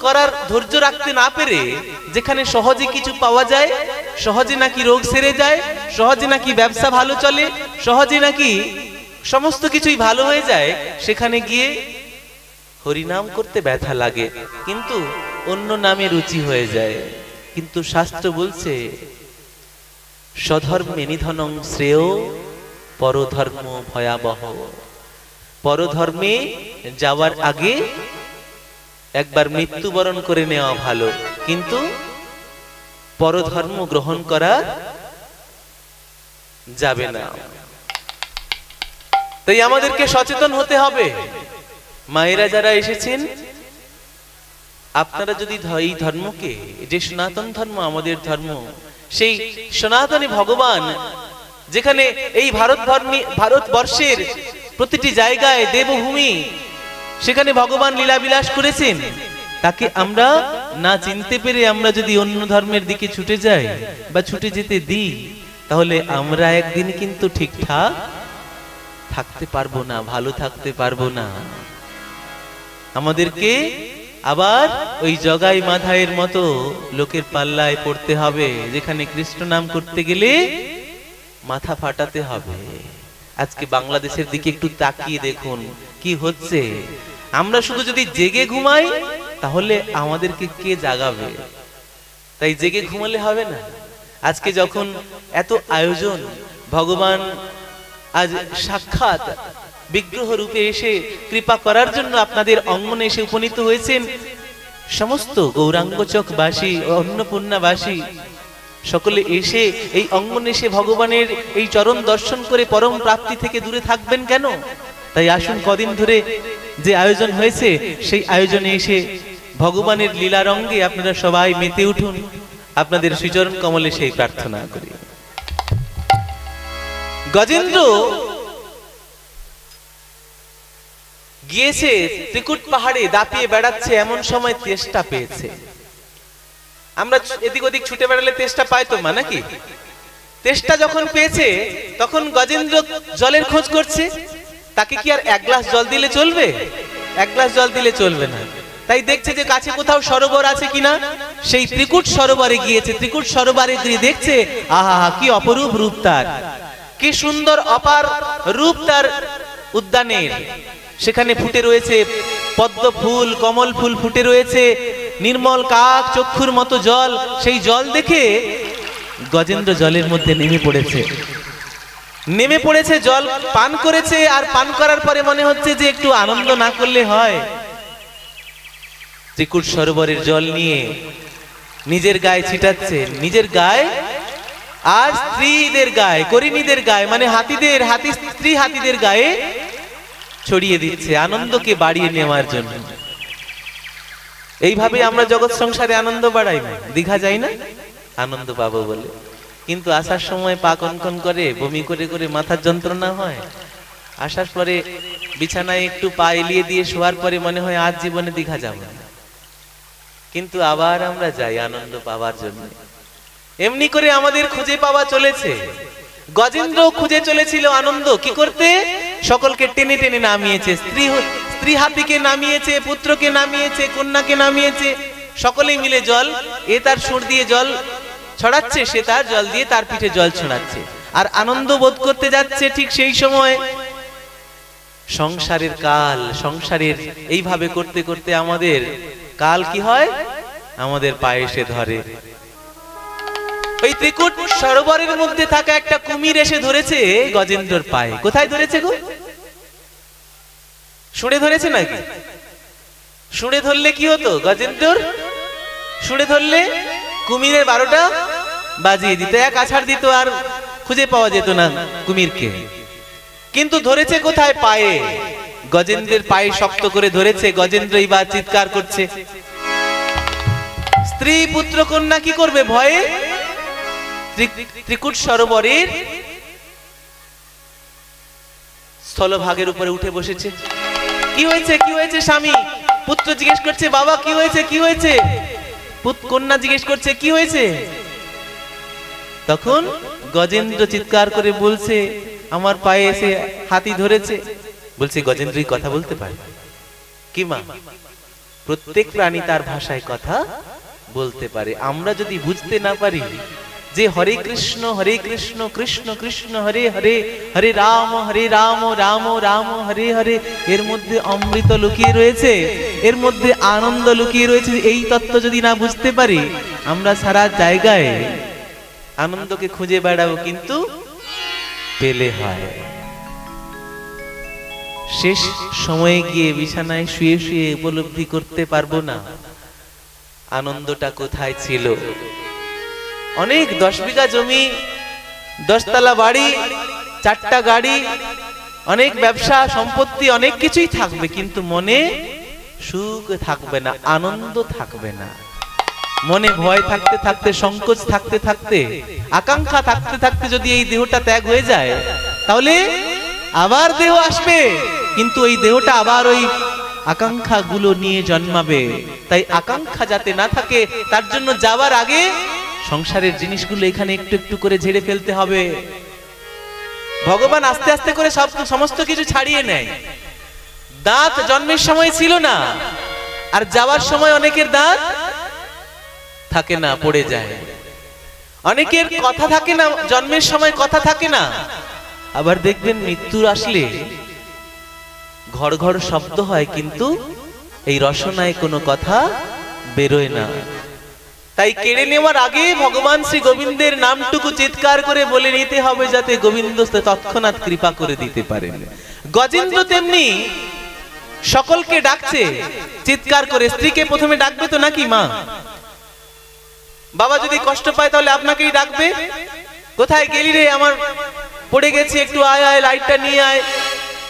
করার ধৈর্য রাখতে না পেরে, যেখানে সহজে কিছু পাওয়া যায়, সহজে নাকি রোগ সেরে যায়, সহজে নাকি ব্যবসা ভালো চলে, সহজে নাকি সমস্ত কিছুই ভালো হয়ে যায়, সেখানে গিয়ে হরিনাম করতে ব্যথা লাগে, কিন্তু অন্য নামে রুচি হয়ে যায়। কিন্তু শাস্ত্র বলছে, স্বধর্মে নিধনং শ্রেয় পরধর্ম ভয়াবহ। পরধর্মে যাওয়ার আগে একবার মৃত্যুবরণ করে নেওয়া ভালো, কিন্তু পরধর্ম গ্রহণ করা যাবে না। তাই আমাদেরকে সচেতন হতে হবে। মায়েরা যারা এসেছেন, আপনারা যদি এই ধর্মকে, যে সনাতন ধর্ম আমাদের ধর্ম, সেই সনাতনী ভগবান যেখানে এই ভারতবর্ষের প্রতিটি জায়গায় দেবভূমি, সেখানে ভগবান লীলা বিলাস করেছেন, তাকে আমরা না চিনতে পেরে আমরা যদি অন্য ধর্মের দিকে ছুটে যাই বা ছুটে যেতে দিই, তাহলে আমরা একদিন কিন্তু ঠিকঠাক থাকতে পারবো না, ভালো থাকতে পারবো না। আমাদেরকে আবার ওই জগাই মাধাইয়ের মতো লোকের পাল্লায় পড়তে হবে, যেখানে কৃষ্ণ নাম করতে গেলে মাথা ফাটাতে হবে। আজকে বাংলাদেশের দিকে একটু তাকিয়ে দেখুন কি হচ্ছে। আমরা শুধু যদি জেগে ঘুমাই, তাহলে আমাদেরকে কে জাগাবে? তাই জেগে ঘুমালে হবে না। আজকে যখন এত আয়োজন, ভগবান আজ সাক্ষাৎ বিগ্রহ রূপে এসে কৃপা করার জন্য আপনাদের অঙ্গনে এসে উপনীত হয়েছেন, সমস্ত গৌরাঙ্গচকবাসী, অন্নপূর্ণাবাসী সকলে এসে এই অঙ্গনে এসে ভগবানের এই চরণ দর্শন করে পরম প্রাপ্তি থেকে দূরে থাকবেন কেন? তাই আসুন, কদিন ধরে যে আয়োজন হয়েছে, সেই আয়োজনে এসে ভগবানের লীলা রঙ্গে আপনারা সবাই মেতে উঠুন। আপনাদের শ্রীচরণ কমলে সেই প্রার্থনা করি। গজেন্দ্র গিয়েছে ত্রিকুট পাহাড়ে, দাপিয়ে বেড়াচ্ছে, এমন সময় তেষ্টা পেয়েছে। আমরা এদিক ওদিক ছুটে বেড়ালে তেষ্টা পাই তো মা, নাকি? তেষ্টা যখন পেয়েছে, তখন গজেন্দ্র জলের খোঁজ করছে। তাকে কি আর এক গ্লাস জল দিলে চলবে? এক গ্লাস জল দিলে চলবে না। তাই দেখছে যে কাছে কোথাও সরোবর আছে কিনা। সেই ত্রিকুট সরোবরে গিয়েছে। ত্রিকুট সরোবরে গিয়ে দেখছে, আহা কি অপরূপ রূপ তার, কি সুন্দর অপার রূপ তার উদ্যানের। সেখানে ফুটে রয়েছে পদ্ম ফুল, কমল ফুল ফুটে রয়েছে, নির্মল কাক চক্ষুর মতো জল। সেই জল দেখে গজেন্দ্র জলের মধ্যে নেমে পড়েছে, জল পান করেছে। আর পান করার পরে মনে হচ্ছে যে একটু আনন্দ না করলে হয়। ত্রিকুট সরোবরের জল নিয়ে নিজের গায়ে ছিটাচ্ছে, নিজের গায়ে আর স্ত্রীদের গায়ে, করিনীদের গায়ে, মানে স্ত্রী হাতিদের গায়ে ছড়িয়ে দিচ্ছে আনন্দকে বাড়িয়ে নেওয়ার জন্য। এইভাবে আমরা জগৎ সংসারে আনন্দ বাড়াই না, দীঘা যাই না আনন্দ পাবো বলে, কিন্তু আসার সময় পা কনকন করে, বমি করে করে মাথার যন্ত্রণা হয়। আসার পরে বিছানায় একটু পা এলিয়ে দিয়ে শোয়ার পরে মনে হয় আজ জীবনে দীঘা যাব না, কিন্তু আবার আমরা যাই আনন্দ পাওয়ার জন্য। এমনি করে আমাদের খুঁজে পাওয়া চলেছে। গজেন্দ্র খুঁজে চলেছিল আনন্দ কি করতে, সকলকে টেনে টেনে নামিয়েছে। স্ত্রী হাতিকে নামিয়েছে, পুত্রকে নামিয়েছে, কন্যাকে নামিয়েছে, সকলেই মিলে জল, এ তার সুর দিয়ে জল ছড়াচ্ছে, সে তার জল দিয়ে তার পিঠে জল ছড়াচ্ছে, আর আনন্দ বোধ করতে যাচ্ছে। ঠিক সেই সময় সংসারের কাল, সংসারের এইভাবে করতে করতে আমাদের কাল কি হয়, আমাদের পায়ে এসে ধরে। ওই ত্রিকুট সরোবরের মধ্যে থাকা একটা কুমির এসে ধরেছে গজেন্দ্রর পায়ে। কোথায় ধরেছে গো? শুঁড়ে ধরেছে নাকি? শুঁড়ে ধরলে কি হতো? গজেন্দ্রর ছুঁড়ে ধরলে কুমিরের 12টা বাজিয়ে দিত, এক আছাড় দিত, আর খুঁজে পাওয়া যেত না কুমিরকে। কিন্তু ধরেছে কোথায়? পায়ে। গজেন্দ্রের পায়ে শক্ত করে ধরেছে। গজেন্দ্র এইবার চিৎকার করছে। স্ত্রী পুত্র কন্যা কি করবে? ভয়ে ত্রিকুট সরোবরের স্থলভাগের উপরে উঠে বসেছে। কি হয়েছে, কি হয়েছে স্বামী? পুত্র জিজ্ঞেস করছে, বাবা কি হয়েছে, কি হয়েছে? কন্যা জিজ্ঞেস করছে, কি হয়েছে? তখন গজেন্দ্র চিৎকার করে বলছে, আমার পায়ে এসে হাতি ধরেছে। বলছে, গজেন্দ্রই কথা বলতে পারে? কি মা, প্রত্যেক প্রাণী তার ভাষায় কথা বলতে পারে। আমরা যদি বুঝতে না পারি যে হরে কৃষ্ণ কৃষ্ণ কৃষ্ণ হরে হরে, হরে রাম রাম রাম হরে হরে, এর মধ্যে অমৃত লুকিয়ে রয়েছে, এর মধ্যে আনন্দ লুকিয়ে রয়েছে, এই তত্ত্ব যদি না বুঝতে পারি, আমরা সারা জায়গায় আনন্দকে খুঁজে বেড়াবো, কিন্তু পেলে হয় শেষ সময়ে গিয়ে বিছানায় শুয়ে শুয়ে উপলব্ধি করতে পারবো না আনন্দটা কোথায় ছিল। অনেক 10 বিঘা জমি, 10 তলা বাড়ি, 4টা গাড়ি, অনেক ব্যবসা সম্পত্তি, অনেক কিছুই থাকবে, কিন্তু মনে সুখ থাকবে না, আনন্দ থাকবে না। মনে ভয় থাকতে থাকতে, সংকোচ থাকতে থাকতে, আকাঙ্ক্ষা থাকতে থাকতে যদি এই দেহটা ত্যাগ হয়ে যায়, তাহলে আবার দেহ আসবে, কিন্তু এই দেহটা আবার ওই আকাঙ্ক্ষা গুলো নিয়ে জন্মাবে। তাই আকাঙ্ক্ষা যাতে না থাকে, তার জন্য যাওয়ার আগে সংসারের জিনিসগুলো এখানে একটু একটু করে ঝেড়ে ফেলতে হবে। ভগবান আস্তে আস্তে করে সমস্ত কিছু ছাড়িয়ে নেয়। দাঁত জন্মের সময় ছিল না, আর যাওয়ার সময় অনেকের দাঁত থাকে না, পড়ে যায়। অনেকের কথা থাকে না, জন্মের সময় কথা থাকে না। আবার দেখবেন মৃত্যুর আসলে ঘর ঘর শব্দ হয়, কিন্তু এই রসনায় কোনো কথা বেরোয় না। তাই কেড়ে নেওয়ার আগে ভগবান শ্রী গোবিন্দের নামটুকু চিৎকার করে বলে নিতে হবে, যাতে গোবিন্দ তৎক্ষণাৎ কৃপা করে দিতে পারেন। গজেন্দ্র তেমনি সকলকে ডাকছে চিৎকার করে। স্ত্রীকে প্রথমে ডাকবে তো নাকি? মা, বাবা যদি কষ্ট পায় তাহলে আপনাকেই ডাকবে। কোথায় গেলি রে, আমার পড়ে গেছে, একটু আয় আয়, লাইটটা নিয়ে আয়,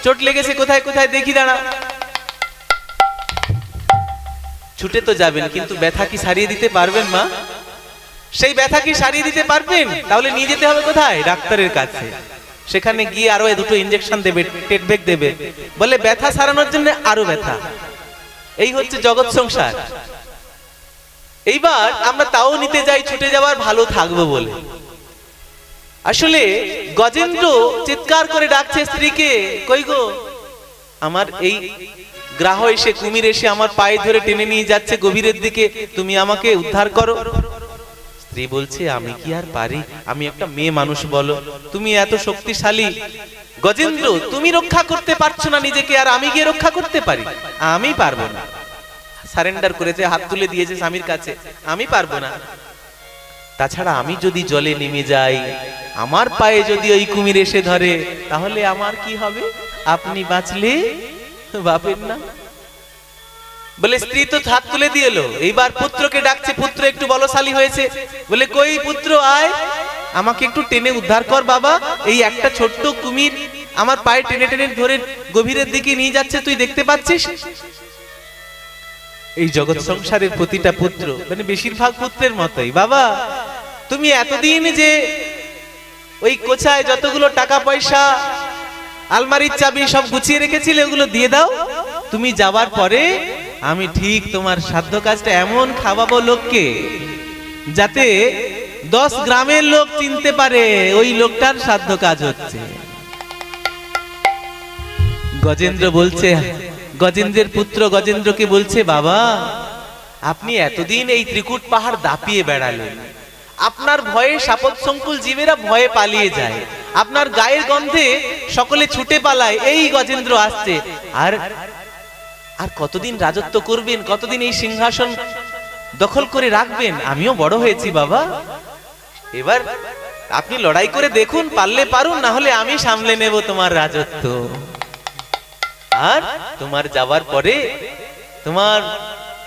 চোট লেগেছে, কোথায় কোথায় দেখি, দাঁড়া। ছুটে তো যাবেন, কিন্তু ব্যথা কি সারিয়ে দিতে পারবেন মা? সেই ব্যথা কি সারিয়ে দিতে পারবেন? তাহলে নিয়ে যেতে হবে কোথায়? ডাক্তারের কাছে। সেখানে গিয়ে আরো 2টো ইনজেকশন দেবে, টেটবেক দেবে, বলে ব্যথা সারানোর জন্য আরো ব্যথা। এই হচ্ছে জগৎ সংসার। এইবার আমরা তাও নিতে যাই, ছুটে যাওয়ার ভালো থাকবো বলে। আসলে গজেন্দ্র চিৎকার করে ডাকছে স্ত্রীকে, কই গো, আমার এই গ্রাহ এসে, কুমির এসে আমার পায়ে ধরে টেনে নিয়ে যাচ্ছে গভীরের দিকে, তুমি আমাকে উদ্ধার করো। স্ত্রী বলছে, আমি কি আর পারি? আমি একটা মেয়ে মানুষ, বলো, তুমি এত শক্তিশালী। গজেন্দ্র, তুমি রক্ষা করতে পারছো না নিজেকে, আর আমি গিয়ে রক্ষা করতে পারি? আমি পারবো না। সারেন্ডার করেছে, হাত তুলে দিয়েছে স্বামীর কাছে, আমি পারবো না। তাছাড়া আমি যদি জলে নেমে যাই, আমার পায়ে যদি ওই কুমির এসে ধরে, তাহলে আমার কি হবে? আপনি বাঁচলে বাপের না। বলে স্ত্রী তো হাত তুলে দিয়ে এলো, এইবার পুত্রকে ডাকছে। পুত্র একটু বলশালী হয়েছে, বলে, কই পুত্র, আয়, আমাকে একটু টেনে উদ্ধার কর বাবা। এই একটা ছোট্ট কুমির আমার পায়ে টেনে টেনে ধরে গভীরের দিকে নিয়ে যাচ্ছে, তুই দেখতে পাচ্ছিস? এই জগৎ সংসারের প্রতিটা পুত্র, মানে বেশিরভাগ পুত্রের মতোই, বাবা তুমি এতদিন যে ওই কোচায় যতগুলো টাকা পয়সা, আলমারির চাবি সব গুছিয়ে রেখেছিলে, ওগুলো দিয়ে দাও। তুমি যাবার পরে আমি ঠিক তোমার সাধ্য কাজটা এমন খাওয়াবো লোককে, যাতে 10 গ্রামের লোক চিনতে পারে ওই লোকটার সাধ্য কাজ হচ্ছে। গজেন্দ্র বলছে, গজেন্দ্রের পুত্র গজেন্দ্রকে বলছে, বাবা আপনি এতদিন এই ত্রিকুট পাহাড় দাপিয়ে বেড়ালেন, আপনার ভয়ে সাপদ সংকুল জীবেরা ভয়ে পালিয়ে যায়, আপনার গায়ের গন্ধে সকলে ছুটে পালায়, এই গজেন্দ্র আসছে। আর আর কতদিন রাজত্ব করবেন, কতদিন এই সিংহাসন দখল করে রাখবেন? আমিও বড় হয়েছি বাবা, এবার আপনি লড়াই করে দেখুন, পারলে পারুন, না হলে আমি সামলে নেব তোমার রাজত্ব। আর তোমার যাওয়ার পরে তোমার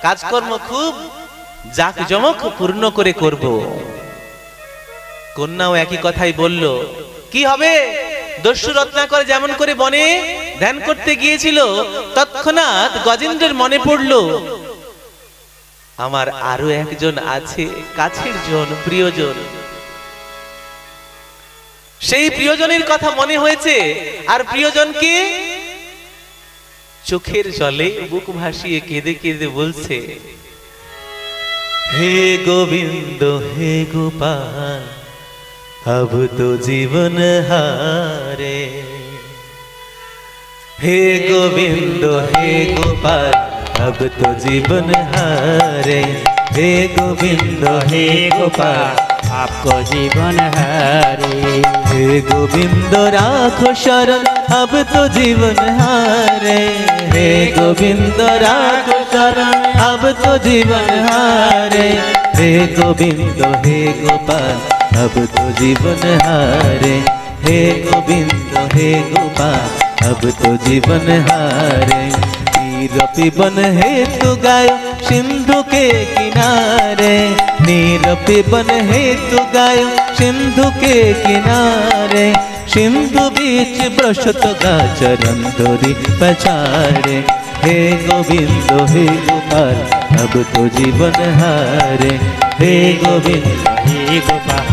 কাজকর্ম খুব জাকজমক পূর্ণ করে করব। কন্যাও একই কথাই বলল, কি হবে? দস্যু রত্নাকর যেমন করে বনে ধ্যান করতে গিয়েছিল, তৎক্ষণাৎ গজেন্দ্রের মনে পড়ল আমার আরো একজন আছে, কাছের জন, প্রিয়জন। সেই প্রিয়জনের কথা মনে হয়েছে, আর প্রিয়জনকে চোখের জলে বুক ভাসিয়ে কেঁদে কেঁদে বলছে, हे गोविंद हे गोपाल अब तो जीवन हारे। हे गोविंद हे गोपाल अब तो जीवन हारे। हे गोविंद हे गोपाल आपको जीवन हारे। हे गोविंद राखो शरण अब तो जीवन हारे। हे गोविंद राखो शरण अब तो जीवन हारे। हे गोविंद हे गोपाल अब तो जीवन हारे। हे गोविंद हे गोपाल अब तो जीवन हारे। नीर पिबन हेतु गायो सिंधु के किनारे। नीर पिबन हेतु गायो सिंधु के किनारे। सिंधु बीच ब्रशत गा चरण धोरी पछाड़े। हे गोविंद हे गोपाल अब तो जीवन हारे। हे गोविंद हे गोपाल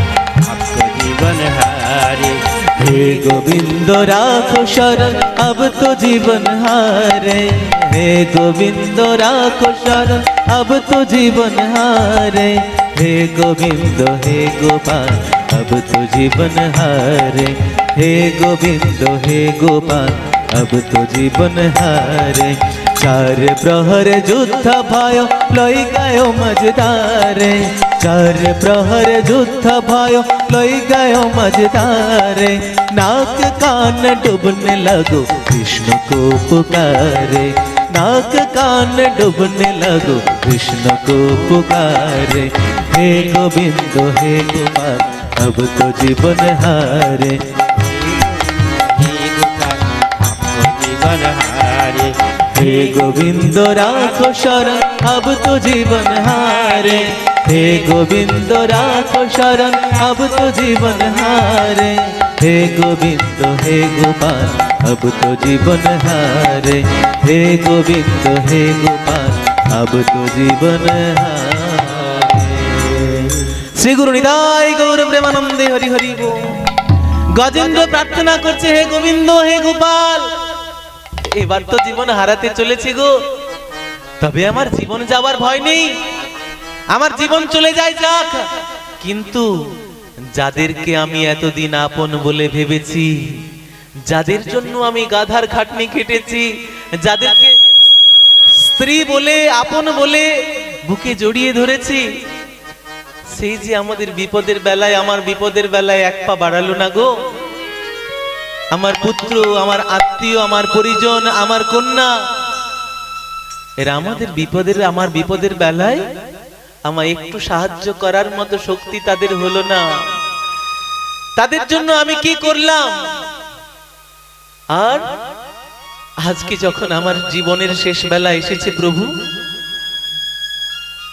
आपको जीवन हारे। हे गोविंद राखो शरण अब तो जीवन हारे। हे गोविंद राखो शरण अब तो जीवन हारे। हे गोविंद हे गोपाल अब तो जीवन हारे। हे गोविंद हे गोपाल अब तो जीवन हारे। चार प्रहर युद्ध भयो लई गयो मझधारे। चार प्रहर युद्ध भयो लई गयो मझधारे। नाक कान डूबने लगो कृष्ण को पुकारे। नाक कान डूबने लगो कृष्ण को पुकारे। हे गोविंद हे गोपाल अब तो जीवन हारे। हे गोपाल आपको जीवन हारे। हे गोविंद राखो शरण अब तो जीवन हारे। हे गोविंद राखो शरण अब तो जीवन हारे। हे गोविंद हे गोपाल अब तो जीवन हारे। हे गोविंद हे गोपाल अब तो जीवन हारे। श्री गुरु निताई गौर प्रेमानंदे हरि हरि बोल। गजेंद्र प्रार्थना करছে, হে গোবিন্দ হে গোপাল, এবার তো জীবন হারাতে চলেছি গো, তবে আমার জীবন যাবার ভয় নেই। আমার জীবন চলে যায় যাক, কিন্তু যাদেরকে আমি এতদিন আপন বলে ভেবেছি, যাদের জন্য আমি গাধার খাটনি কেটেছি, যাদেরকে স্ত্রী বলে আপন বলে বুকে জড়িয়ে ধরেছি, সেই যে আমাদের বিপদের বেলায়, আমার বিপদের বেলায় এক পা বাড়ালো না গো। আমার পুত্র, আমার আত্মীয়, আমার পরিজন, আমার কন্যা, এরা আমাদের বিপদের, আমার বিপদের বেলায় আমায় একটু সাহায্য করার মতো শক্তি তাদের হলো না। তাদের জন্য আমি কি করলাম? আর আজকে যখন আমার জীবনের শেষ বেলা এসেছে প্রভু,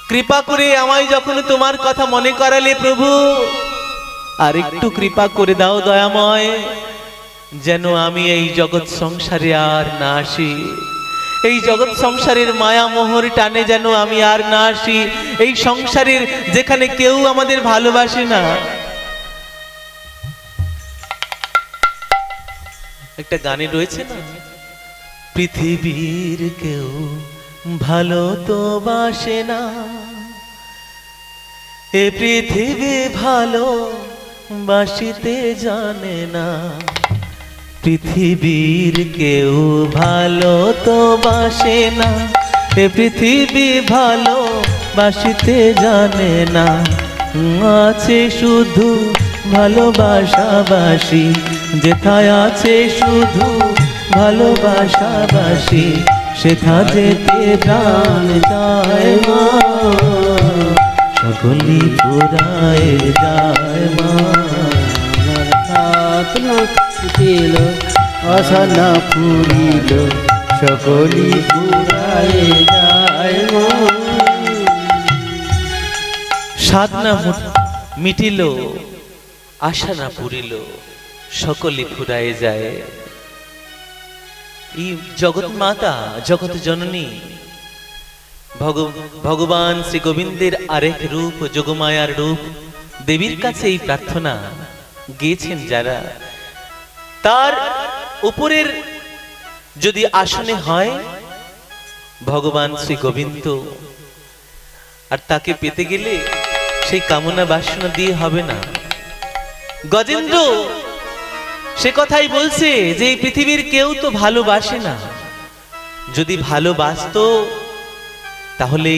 কৃপা করে আমায় যখন তোমার কথা মনে করালে প্রভু, আর একটু কৃপা করে দাও দয়াময়, যেন আমি এই জগৎ সংসারে আর না আসি। এই জগৎ সংসারের মায়া মোহর টানে যেন আমি আর না আসি। এই সংসারের যেখানে কেউ আমাদের ভালোবাসে না। একটা গানে রয়েছে না, পৃথিবীর কেউ ভালো তো বাসে না, এ পৃথিবী ভালো বাসিতে জানে না। পৃথিবীর কেউ ভালো তো বাসে না, এ পৃথিবী ভালো বাসিতে জানে না। আছে শুধু ভালোবাসাবাসী, যেথায় আছে শুধু ভালোবাসাবাসী, সেথা যেতে প্রাণ যায় মা, সকলি পুরায় যায় মা। ছিল আশা না পুরিল, সকলি পুরায় যায় মা। সাধ না মিটিল, আশা না পুরিল, সকলে ফুরায়ে যায়। এই জগৎ মাতা, জগৎ জননী ভগবান শ্রী গোবিন্দের আরেক রূপ, যোগমায়ার রূপ, দেবীর কাছে এই প্রার্থনা গেছেন যারা, তার উপরের যদি আসনে হয় ভগবান শ্রী গোবিন্দ, আর তাকে পেতে গেলে সেই কামনা বাসনা দিয়ে হবে না। গজেন্দ্র সে কথাই বলছে যে এই পৃথিবীর কেউ তো ভালোবাসে না, যদি ভালোবাসতো তাহলে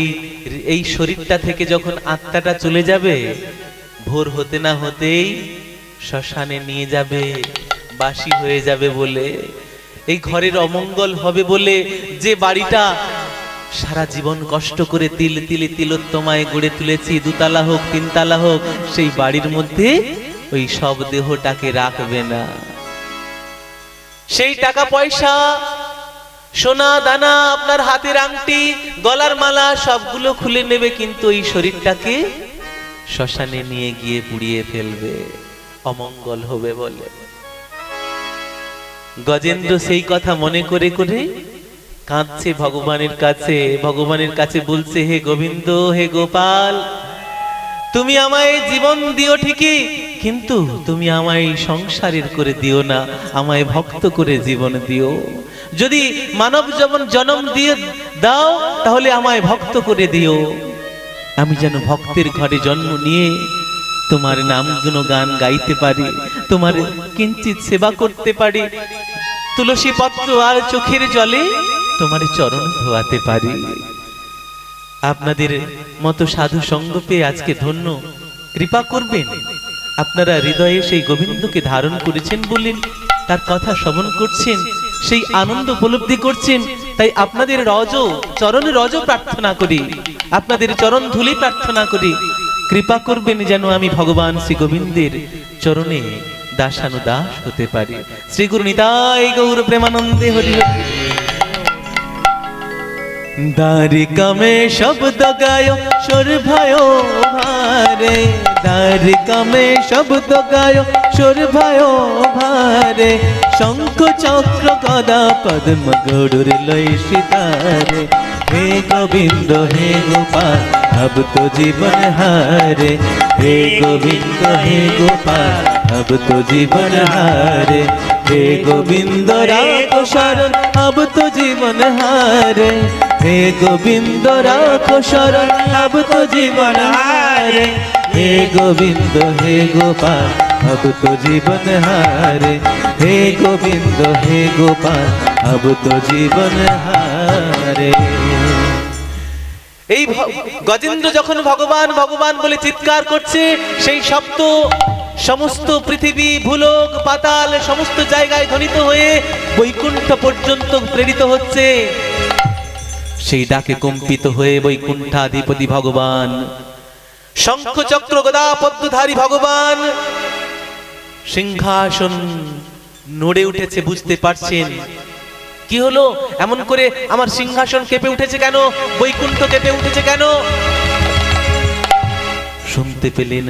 এই শরীরটা থেকে যখন আত্মাটা চলে যাবে, ভোর হতে না হতেই শ্মশানে নিয়ে যাবে, বাসি হয়ে যাবে বলে, এই ঘরের অমঙ্গল হবে বলে যে বাড়িটা সারা জীবন কষ্ট করে তিল তিলে তিলোত্তমায় গড়ে তুলেছি, দুতলা হোক তিনতলা হোক, সেই বাড়ির মধ্যে ওই সব দেহটাকে রাখবে না। সেই টাকা পয়সা, সোনা দানা, আপনার হাতের আংটি, গলার মালা সবগুলো খুলে নেবে, কিন্তু এই শরীরটাকে শ্মশানে নিয়ে গিয়ে পুড়িয়ে ফেলবে, অমঙ্গল হবে বলে। গজেন্দ্র সেই কথা মনে করে করে কাঁদছে ভগবানের কাছে, ভগবানের কাছে বলছে, হে গোবিন্দ, হে গোপাল, তুমি আমায় জীবন দিও ঠিকই, কিন্তু তুমি আমায় সংসারের করে দিও না, আমায় ভক্ত করে জীবন দিও। যদি মানব জন্ম দিয়ে দাও তাহলে আমায় ভক্ত করে দিও, আমি যেন ভক্তের ঘরে জন্ম নিয়ে তোমার নাম গুণগান গাইতে পারি, তোমার কিঞ্চিত সেবা করতে পারি, তুলসী পত্র আর চোখের জলে তোমার চরণ ধোয়াতে পারি। আপনাদের মতো সাধু সঙ্গ পেয়ে আজকে ধন্য, কৃপা করবেন। আপনারা হৃদয়ে সেই গোবিন্দকে ধারণ করেছেন বলেন, তার কথা শ্রবণ করছেন, সেই আনন্দ উপলব্ধি করছেন। তাই আপনাদের চরণ রজ প্রার্থনা করি, আপনাদের চরণ ধুলি প্রার্থনা করি, কৃপা করবেন যেন আমি ভগবান শ্রী গোবিন্দের চরণে দাসানুদাস হতে পারি। শ্রী গুরু নিতাই গৌর প্রেমানন্দে হরি হরি। দ্বারিকা মে শব্দ গায়ো সুর भयो ভারে, দ্বারিকা মে শব্দ গায়ো সুর भयो ভারে, শঙ্খ চক্র গদা পদ্ম গরুর লই সিতারে, হে গোবিন্দ হে গোপাল अब तो जीवन हारे, हे गोविंद हे गोपाल अब तो जीवन हारे, हे गोविंद राखो शरण अब तो जीवन हारे, हे गोविंद राखो शरण अब तो जीवन हारे, हे गोविंद हे गोपाल अब तो जीवन हारे, हे गोविंद हे गोपाल अब तो जीवन हारे। এই গজেন্দ্র যখন ভগবান ভগবান বলে চিৎকার করছে, সেই শব্দ সমস্ত পৃথিবী, ভূলোক, পাতাল সমস্ত জায়গায় ধ্বনিত হয়ে বৈকুণ্ঠ পর্যন্ত প্রেরিত হচ্ছে। সেই ডাকে কম্পিত হয়ে বৈকুণ্ঠাধিপতি ভগবান, শঙ্খ চক্র গদা পদ্মধারী ভগবান সিংহাসন নড়ে উঠেছে, বুঝতে পারছেন কি হলো, এমন করে আমার সিংহাসন কেঁপে উঠেছে কেন, বৈকুণ্ঠ কেঁপে উঠেছে কেন? শুনতে পেলেন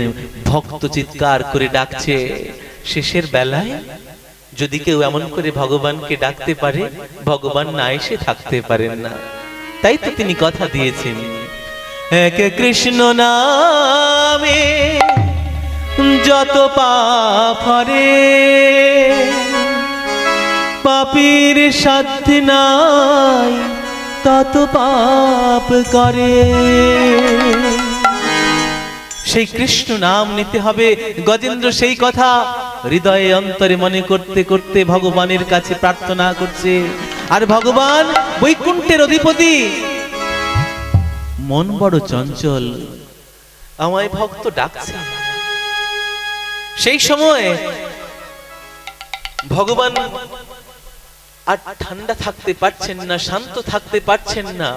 ভক্ত চিৎকার করে ডাকছে। শেষের বেলায় যদি কেউ এমন করে ভগবানকে ডাকতে পারে, ভগবান না এসে থাকতে পারেন না। তাই তো তিনি কথা দিয়েছেন, এক কৃষ্ণ নামে যত পাপ হরে, পাপীর সাধ্য নাই তত পাপ করে। সেই কৃষ্ণ নাম নিতে হবে। গজেন্দ্র সেই কথা হৃদয়ে অন্তরে মনে করতে করতে ভগবানের কাছে প্রার্থনা করছে। আর ভগবান বৈকুণ্ঠের অধিপতি, মন বড় চঞ্চল, আমায় ভক্ত ডাকছে। সেই সময় ভগবান আর ঠান্ডা থাকতে পারছেন না, শান্ত থাকতে পারছেন না।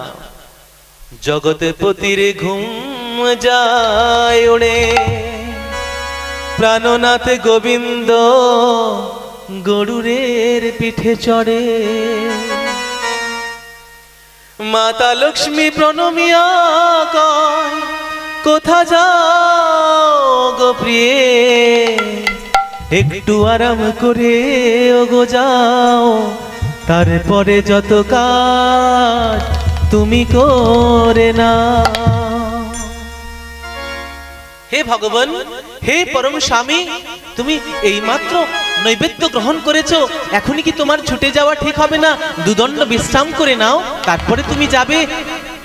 জগতে পতির ঘুম যায় ওড়ে, প্রাণনাথ গোবিন্দ গরুরের পিঠে চড়ে। মাতা লক্ষ্মী প্রণমিয়া কয়, কোথা যাও গো প্রিয়ে, একটু আরাম করে ওগো যাও, তারপরে যত কাজ তুমি করে না। হে ভগবান, হে পরম স্বামী, তুমি এইমাত্র নৈবেদ্য গ্রহণ করেছো, এখনই কি তোমার ছুটে যাওয়া ঠিক হবে না? দুদণ্ড বিশ্রাম করে নাও, তারপরে তুমি যাবে।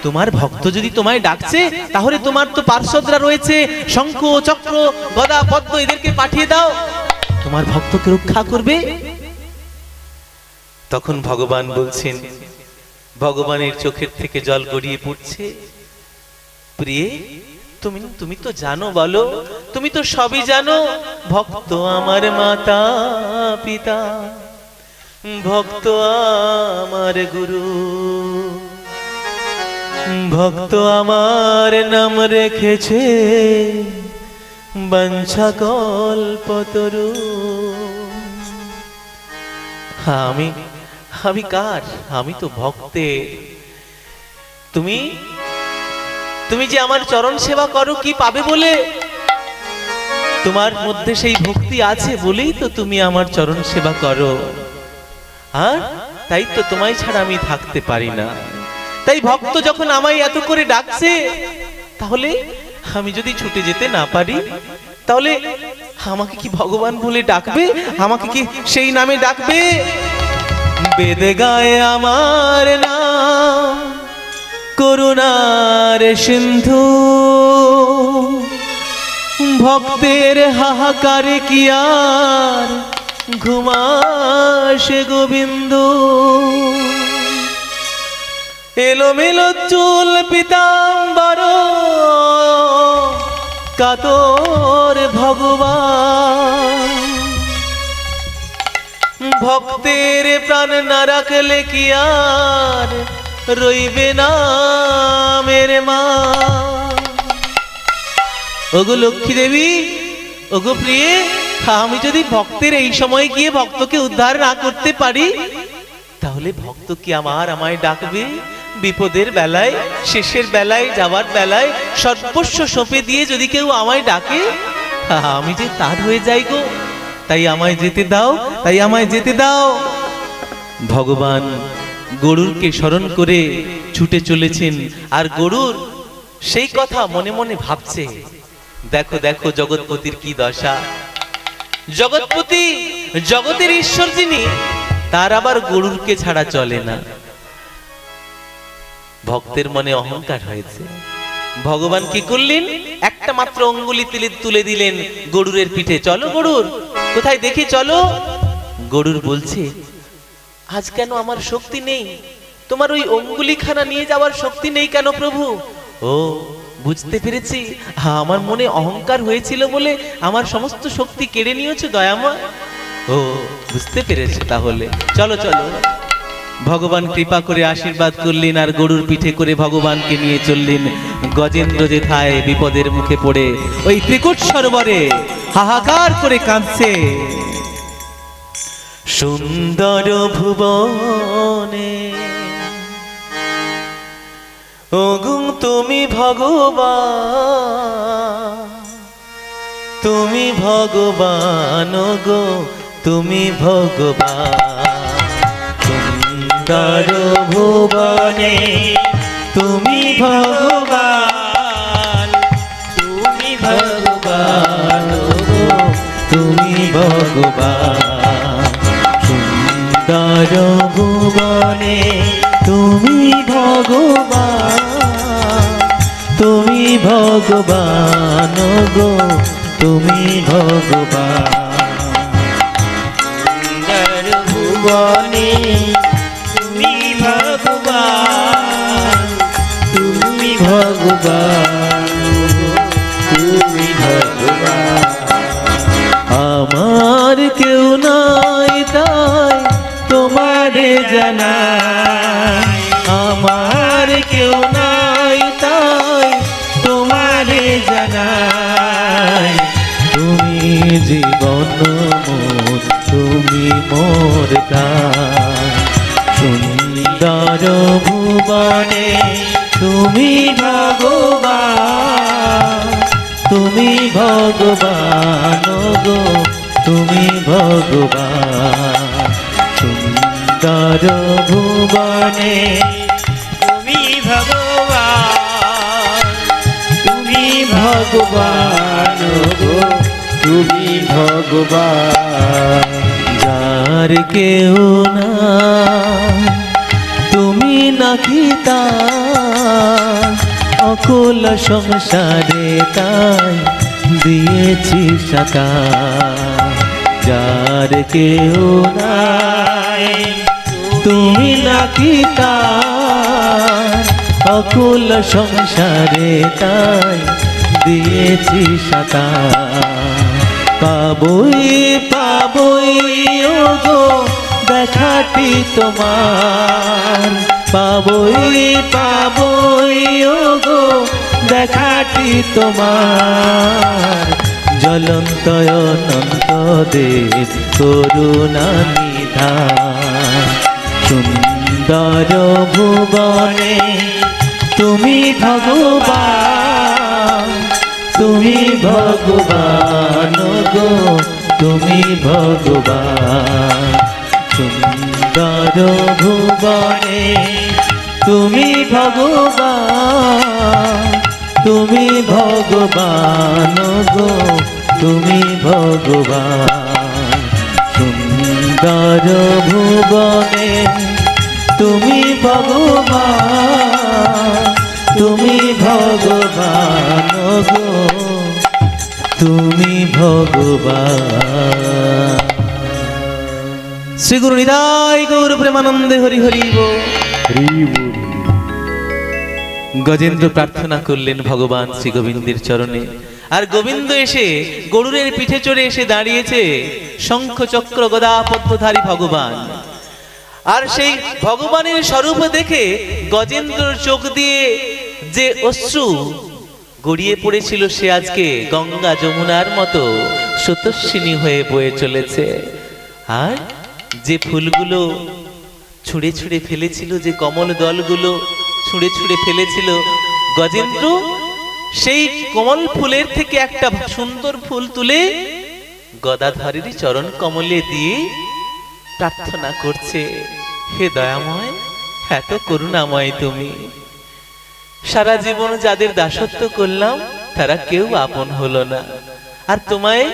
তোমার ভক্ত যদি তোমায় ডাকছে, তাহলে তোমার তো পার্শ্বদরা রয়েছে, শঙ্খ চক্র গদা পদ্ম, এদেরকে পাঠিয়ে দাও, তোমার ভক্তকে রক্ষা করবে। তখন ভগবান বলছেন, ভগবানের চোখের থেকে জল গড়িয়ে পড়ছে, প্রিয়ে তুমি তো জানো, বলো, তুমি তো সবই জানো, ভক্ত আমার মাতা পিতা, ভক্ত আমার গুরু, ভক্ত আমার নাম রেখেছে বাঞ্ছা কল্পতরু। আমি কার? আমি তো ভক্তে। তুমি যে আমার চরণ সেবা করো কি পাবে বলে? তোমার মধ্যে সেই ভক্তি আছে বলেই তো তুমি আমার চরণ সেবা করো, আর তাই তো তোমায় ছাড়া আমি থাকতে পারি না। তাই ভক্ত যখন আমায় এত করে ডাকছে, তাহলে আমি যদি ছুটে যেতে না পারি, তাহলে আমাকে কি ভগবান বলে ডাকবে? আমাকে কি সেই নামে ডাকবে? বেদ গায়ে আমার নাম করুণার সিন্ধু, ভক্তের হাহাকারে কি আর ঘুমাসে গোবিন্দ। এলোমেলো চুল পীতাম্বর কাতর ভগবান, ভক্তের প্রাণ না রাখলে কি আর রইবে না মেরে মা। ওগো লক্ষ্মী দেবী, ওগো প্রিয়ে, আমি যদি ভক্তের এই সময় গিয়ে ভক্তকে উদ্ধার না করতে পারি, তাহলে ভক্ত কি আমায় ডাকবে? বিপদের বেলায়, শেষের বেলায়, যাওয়ার বেলায় সর্বস্ব সঁপে দিয়ে যদি কেউ আমায় ডাকে, আমি যে তার হয়ে যাই গো। তাই আমায় যেতে দাও, তাই আমায় যেতে দাও। ভগবান গরুরকে স্মরণ করে ছুটে চলেছেন, আর গরুর সেই কথা মনে মনে ভাবছে, দেখো দেখো জগৎপতির কি দশা। জগৎপতি, জগতের ঈশ্বর যিনি, তার আবার গরুরকে ছাড়া চলে না। ভক্তের মনে অহংকার হয়েছে। ভগবান কি করলেন? একটা মাত্র অঙ্গুলি তুলে দিলেন গরুরের পিঠে। চলো গরুর, কোথায় দেখি চলো। গরুর বলছে, আজ কেন আমার শক্তি নেই? তোমার ওই অঙ্গুলিখানা নিয়ে যাওয়ার শক্তি নেই কেন প্রভু? ও, বুঝতে পেরেছি, আমার মনে অহংকার হয়েছিল বলে আমার সমস্ত শক্তি কেড়ে নিয়েছো দয়াময়। ও, বুঝতে পেরেছে, তাহলে চলো চলো। ভগবান কৃপা করে আশীর্বাদ করলেন, আর গরুর পিঠে করে ভগবানকে নিয়ে চললেন। গজেন্দ্র যেথায় বিপদের মুখে পড়ে ওই ত্রিকুট সরোবরে হাহাকার করে কাঁদছে। সুন্দর ভুবনে ওগো তুমি ভগবান, তুমি ভগবান গো, তুমি ভগবান। সুন্দর ভুবনে তুমি ভগবান, তুমি ভগবান গো, তুমি ভগবান। সুন্দর ভুবনে তুমি ভগবান, তুমি ভগবান গো, তুমি ভগবান। সুন্দর ভুবনে তুমি ভগবান, তুমি ভগবান, তুমি ভগবান। আমার কেউ নাই তাই তোমারে জানাই, আমার কেউ নাই তাই তোমারে জানাই। তুমি জীবন মোর, তুমি মোর প্রাণ। সুন্দর ভুবনে তুমি ভগবান, তুমি ভগবান গো তুমি ভগবান সুন্দর ভুবনে তুমি ভগবান তুমি ভগবান গো তুমি ভগবান যার কেউ না তুমি নাকি তার অকুল সংসারে তাই দিয়েছি সাকা যার কেউ নাই তুমি নাকি তার অকুল সংসারে তাই দিয়েছি সাকা পাবই পাবই ওগো দেখাটি তোমার পাবই পাবই ওগো দেখাটি তোমার জ্বলন্ত অনন্ত দেব করুণা নিধান সুন্দর ভুবনে তুমি ভগবান তুমি ভগবান গো তুমি ভগবান সুন্দর ভুবনে তুমি ভগবান তুমি ভগবান গো তুমি ভগবান সুন্দর ভুবনে তুমি ভগবান তুমি ভগবান গো তুমি ভগবান শ্রী গুরু নিতাই গৌর প্রেমানন্দে হরি হরি বল। গজেন্দ্র প্রার্থনা করলেন ভগবান শ্রী গোবিন্দের চরণে, আর গোবিন্দ এসে গরুরের পিঠে চড়ে এসে দাঁড়িয়েছে শঙ্খ চক্র গদা পদ্মধারী ভগবান। আর সেই ভগবানের স্বরূপ দেখে গজেন্দ্রর চোখ দিয়ে যে অশ্রু গড়িয়ে পড়েছিল সে আজকে গঙ্গা যমুনার মতো স্রোতস্বিনী হয়ে বয়ে চলেছে। আর যে ফুলগুলো ছুঁড়ে ছুঁড়ে ফেলেছিল, যে কমল দলগুলো ছুঁড়ে ছুঁড়ে ফেলেছিল গজেন্দ্র, সেই কমল ফুলের থেকে একটা সুন্দর ফুল তুলে গদাধরের চরণ কমলে দিয়ে প্রার্থনা করছে, হে দয়াময়, এত করুণাময় তুমি। সারা জীবন যাদের দাসত্ব করলাম তারা কেউ আপন হলো না, আর তোমায়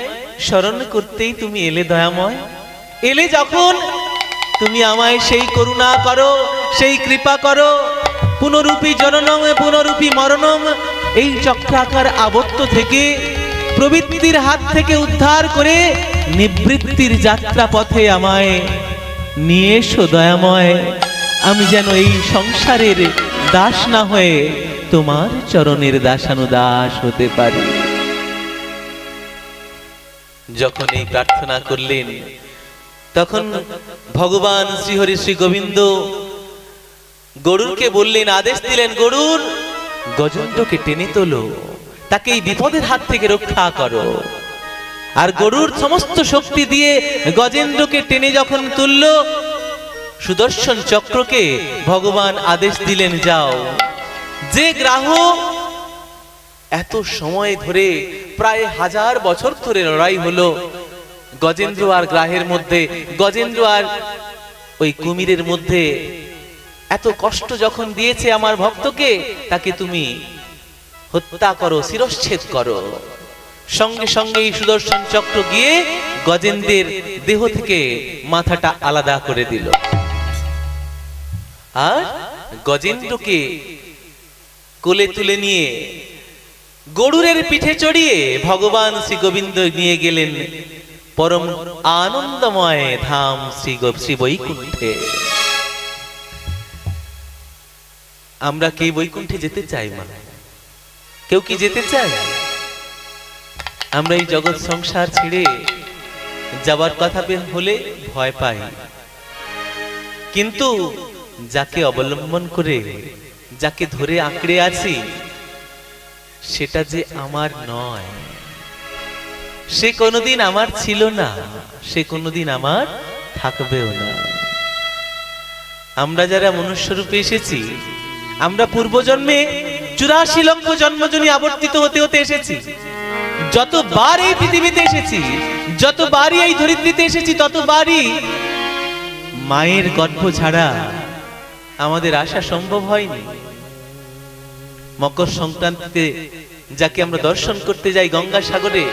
স্মরণ করতেই তুমি এলে দয়াময়। এলে যখন তুমি আমায় সেই করুণা করো, সেই কৃপা করো, পুনরূপী জননম পুনরূপী মরণম এই চক্রাকার আবর্ত থেকে প্রবৃত্তির হাত থেকে উদ্ধার করে নিবৃত্তির যাত্রা পথে আমায় নিয়ে এসো দয়াময়। আমি যেন এই সংসারের দাস না হয়ে তোমার চরণের দাসানুদাস হতে পারি। যখন এই প্রার্থনা করলেন তখন ভগবান শ্রীহরি শ্রী গোবিন্দ গরুরকে বললেন, আদেশ দিলেন, গরুর গজেন্দ্রকে টেনে তোলো, তাকে এই বিপদের হাত থেকে রক্ষা করো। আর গরুর সমস্ত শক্তি দিয়ে গজেন্দ্রকে টেনে যখন তুলল, সুদর্শন চক্রকে ভগবান আদেশ দিলেন, যাও। যে গ্রাহ এত সময় ধরে প্রায় 1000 বছর ধরে লড়াই হলো গজেন্দ্র আর গ্রাহের মধ্যে, গজেন্দ্র আর ওই কুমিরের মধ্যে, এত কষ্ট যখন দিয়েছে আমার ভক্তকে, তাকে তুমি হত্যা করো, শিরশ্ছেদ করো। সঙ্গে সঙ্গে এই সুদর্শন চক্র গিয়ে গজেন্দ্রের দেহ থেকে মাথাটা আলাদা করে দিল। আর গজেন্দ্রকে কোলে তুলে নিয়ে গরুরের পিঠে চড়িয়ে ভগবান শ্রী গোবিন্দ নিয়ে গেলেন পরম আনন্দময় ধাম শ্রী বৈকুণ্ঠে। আমরা কি বৈকুণ্ঠে যেতে চাই মা? কেউ কি যেতে চাই? আমরা এই জগৎ সংসার ছেড়ে যাবার কথা হলে ভয় পাই, কিন্তু যাকে অবলম্বন করে, যাকে ধরে আঁকড়ে আছি, সেটা যে আমার নয়, সে কোনোদিন আমার ছিল না, সে কোনোদিন আমার থাকবেও না। আমরা যারা মনুষ্য রূপে এসেছি, আমরা পূর্বজন্মে 84 লক্ষ জন্মজনী আবর্তিত হতে হতে এসেছি। যতবার এই পৃথিবীতে এসেছি, যতবারই এই ধরিত্রীতে এসেছি, ততবারই মায়ের গর্ভ ছাড়া আমাদের আসা সম্ভব হয়নি। মকর সংক্রান্তিতে যাকে আমরা দর্শন করতে যাই গঙ্গাসাগরে,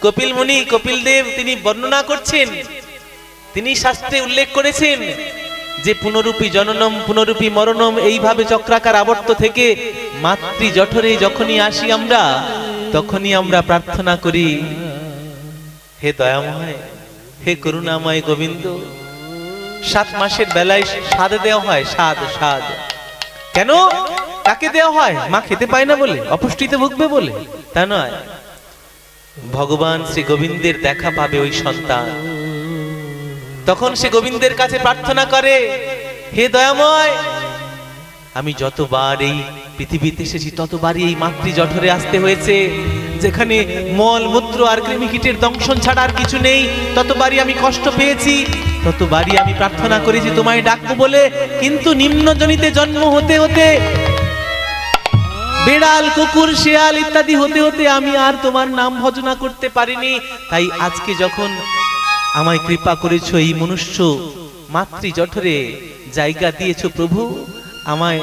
কপিল মুনি, কপিল দেব তিনি বর্ণনা করছেন, তিনি শাস্ত্রে উল্লেখ করেছেন যে পুনরূপী জননম পুনরূপী মরণম, এইভাবে চক্রাকার আবর্ত থেকে মাতৃ জঠরে যখনই আসি আমরা, তখনই আমরা প্রার্থনা করি, হে দয়াময়, হে করুণাময় গোবিন্দ। 7 মাসের বেলায় স্বাদ দেওয়া হয়, স্বাদ। কেন তাকে দেওয়া হয়? মা খেতে পায় না বলে, অপুষ্টিতে ভুগবে বলে? তা নয়, ভগবান শ্রী গোবিন্দের দেখা পাবে ওই সন্তান। তখন সে গোবিন্দের কাছে প্রার্থনা করে, হে দয়াময়, আমি যতবার এই পৃথিবীতে এসেছি ততবারই এই মাতৃ জঠরে আসতে হয়েছে, যেখানে মল মূত্র আর কৃমিকীটের দংশন ছাড়া আর কিছু নেই, ততবারই আমি কষ্ট পেয়েছি, ততবারই আমি প্রার্থনা করেছি তোমায় ডাকবো বলে। কিন্তু নিম্নজনিতে জন্ম হতে হতে, বেড়াল কুকুর শিয়াল ইত্যাদি হতে হতে আমি আর তোমার নাম ভজনা করতে পারিনি। তাই আজকে যখন আমায় কৃপা করেছো, এই মনুষ্য মাতৃ জঠরে জায়গা দিয়েছো প্রভু, আমায়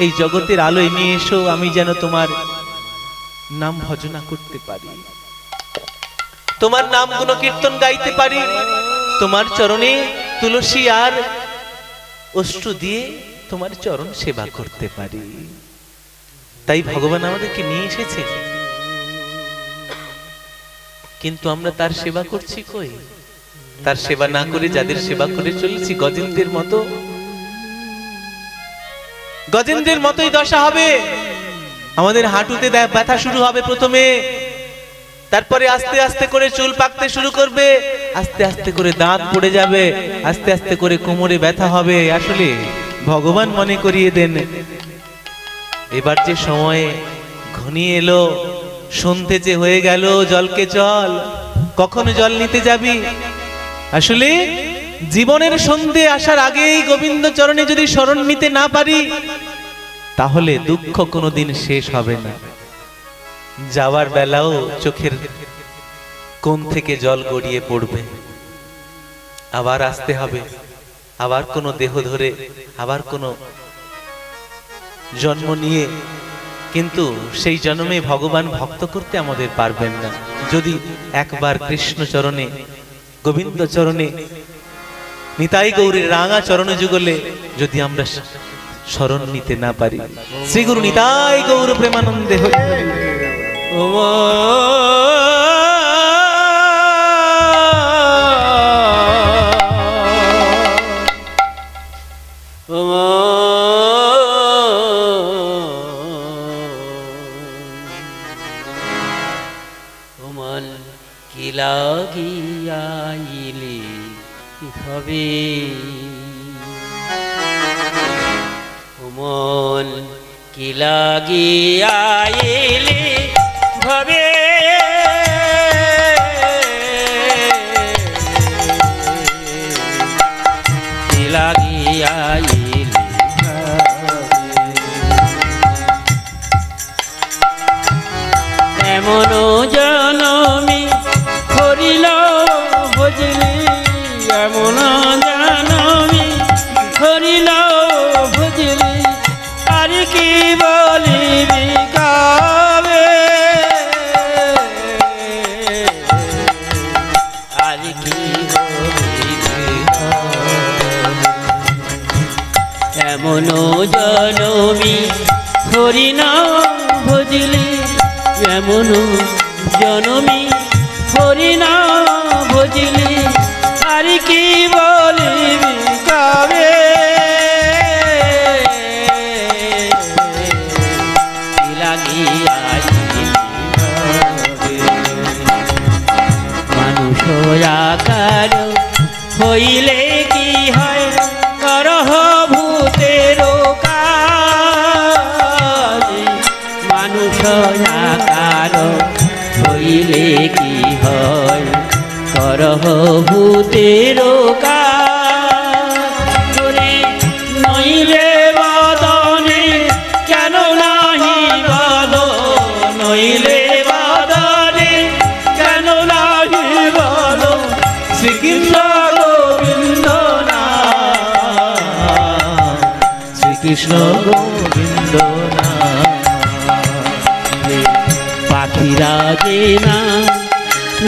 এই জগতের আলোয় নিয়ে এসো, আমি যেন তোমার নাম ভজনা করতে পারি, তোমার নাম গুণ কীর্তন গাইতে পারি, তোমার চরণে তুলসী আর অশ্রু দিয়ে তোমার চরণ সেবা করতে পারি। তাই ভগবান আমাদেরকে নিয়ে এসেছে, কিন্তু আমরা তার সেবা করছি কই? তার সেবা না করে যাদের সেবা করে চলেছি, গজেন্দ্রের মতো, গজেন্দ্রের মতোই দশা হবে। আমাদের হাঁটুতে ব্যথা শুরু হবে প্রথমে, তারপরে আস্তে আস্তে করে চুল পাকতে শুরু করবে, আস্তে আস্তে করে দাঁত পড়ে যাবে, আস্তে আস্তে করে কোমরে ব্যথা হবে। আসলে ভগবান মনে করিয়ে দেন, এবার যে সময় ঘনিয়ে এলো, সন্ধে যে হয়ে গেল, জলকে চল, কখন জল নিতে যাবি? আসলে জীবনের সন্ধে আসার আগেই গোবিন্দ চরণে যদি শরণ নিতে না পারি, তাহলে দুঃখ কোনোদিন শেষ হবে না। যাওয়ার বেলাও চোখের কোণ থেকে জল গড়িয়ে পড়বে, আবার আসতে হবে, আবার কোনো দেহ ধরে, আবার কোনো জন্ম নিয়ে। কিন্তু সেই জন্মে ভগবান ভক্ত করতে আমাদের পারবেন না, যদি একবার কৃষ্ণ চরণে, গোবিন্দ চরণে, নিতাই গৌরীর রাঙা চরণ যুগলে যদি আমরা শরণ নিতে না পারি। শ্রী গুরু নিতাই গৌর প্রেমানন্দে হরি হরি। কি লাগিয়াইলি হবে মন, কি লাগিয়াইলি হবে কি লাগিয়াইলি এমন জনমি হরিল ভজলি, এমন জনমি হরিল ভজলি, আর কি বলিবি কাবে, আর কি বলিবি এমন জনমি হরিণ ভজলি, এমন জনমি হরিণ ভজলি, আর কি বলিবি কাবে, মানুষ আকার হইলে কি হয়, করহ ভূতের কাজ, মানুষ আকার হইলে কি হয়, করহ ভূতের কাজ, নইলে বদনে কেন নাহি বদন, নইলে বদন শ্রীকৃষ্ণ গোবিন্দ নাম, শ্রীকৃষ্ণ গোবিন্দ নাম। পাখিরা যে না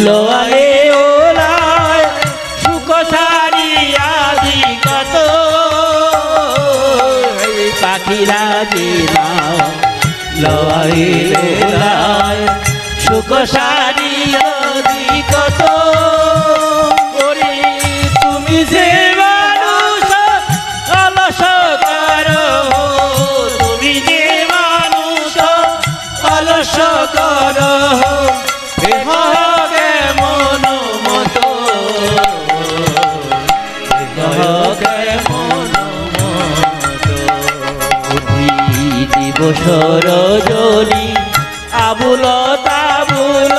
লোয়ালে ওলায় সুখ সারিয়াদি কত, পাখিরা যে না লোয়ালে ওলায় সুখ সারিয়াদি কত, ওরে তুমি যে মানুষ অলস করো, তুমি যে মানুষ অলস করো, দেহকে মন মত, দেহকে মন মত। দিবস রজনী আবুল তাবুল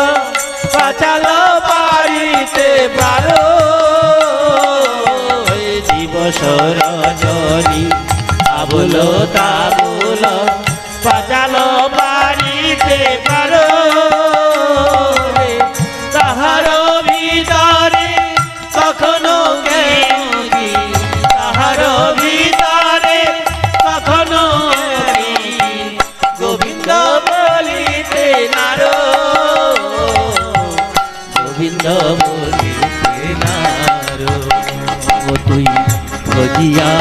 পাচাল পারিতে পারো, দিবস রজনী আবুল তাবুল পাচাল পারিতে পারো, তাহার ভিতরে কখনো জ্ঞানী, তাহার ভিতরে কখনো গোবিন্দ বলিতে নারো, গোবিন্দ বলিতে নারো। ও তুই খোঁজিয়া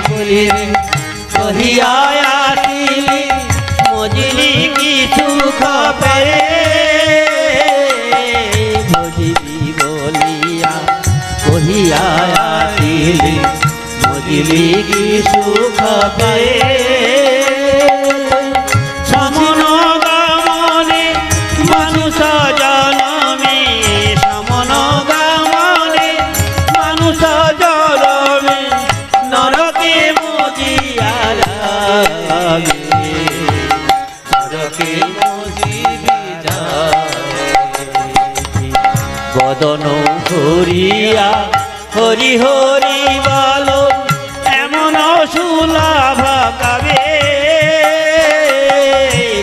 বলিরে কহিয়া আসিলি, মজিলি কি সুখ পায়ে, মজিলি বলিয়া কহিয়া আসিলি, মজিলি কি সুখ পায়ে। সমন গমনে মানুষ জনমে, সমন গমনে মানুষ জনমে, নরকে মজিয়া লাগে, নরকে মজিবি যায়। বদন ভরিয়া হরি হরি বলো, এমন সুলভ কাবে,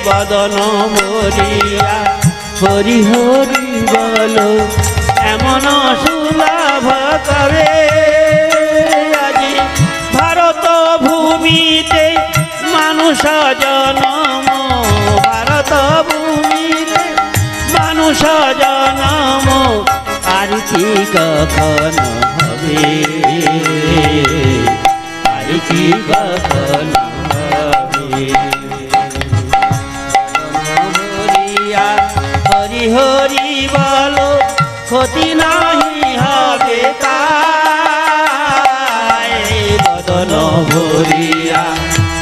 বদন ভরিয়া হরি হরি বলো, এমন সুলভ কাবে। আজি ভারত ভূমিতে মানুষ জনম, ভারত ভূমিতে মানুষ জনম, আর কি কখন হবে, আর কি কখন হবে। হরিয়া হরি হরি বলো, ক্ষতি নাহি হবে তাই, বদন ভরিয়া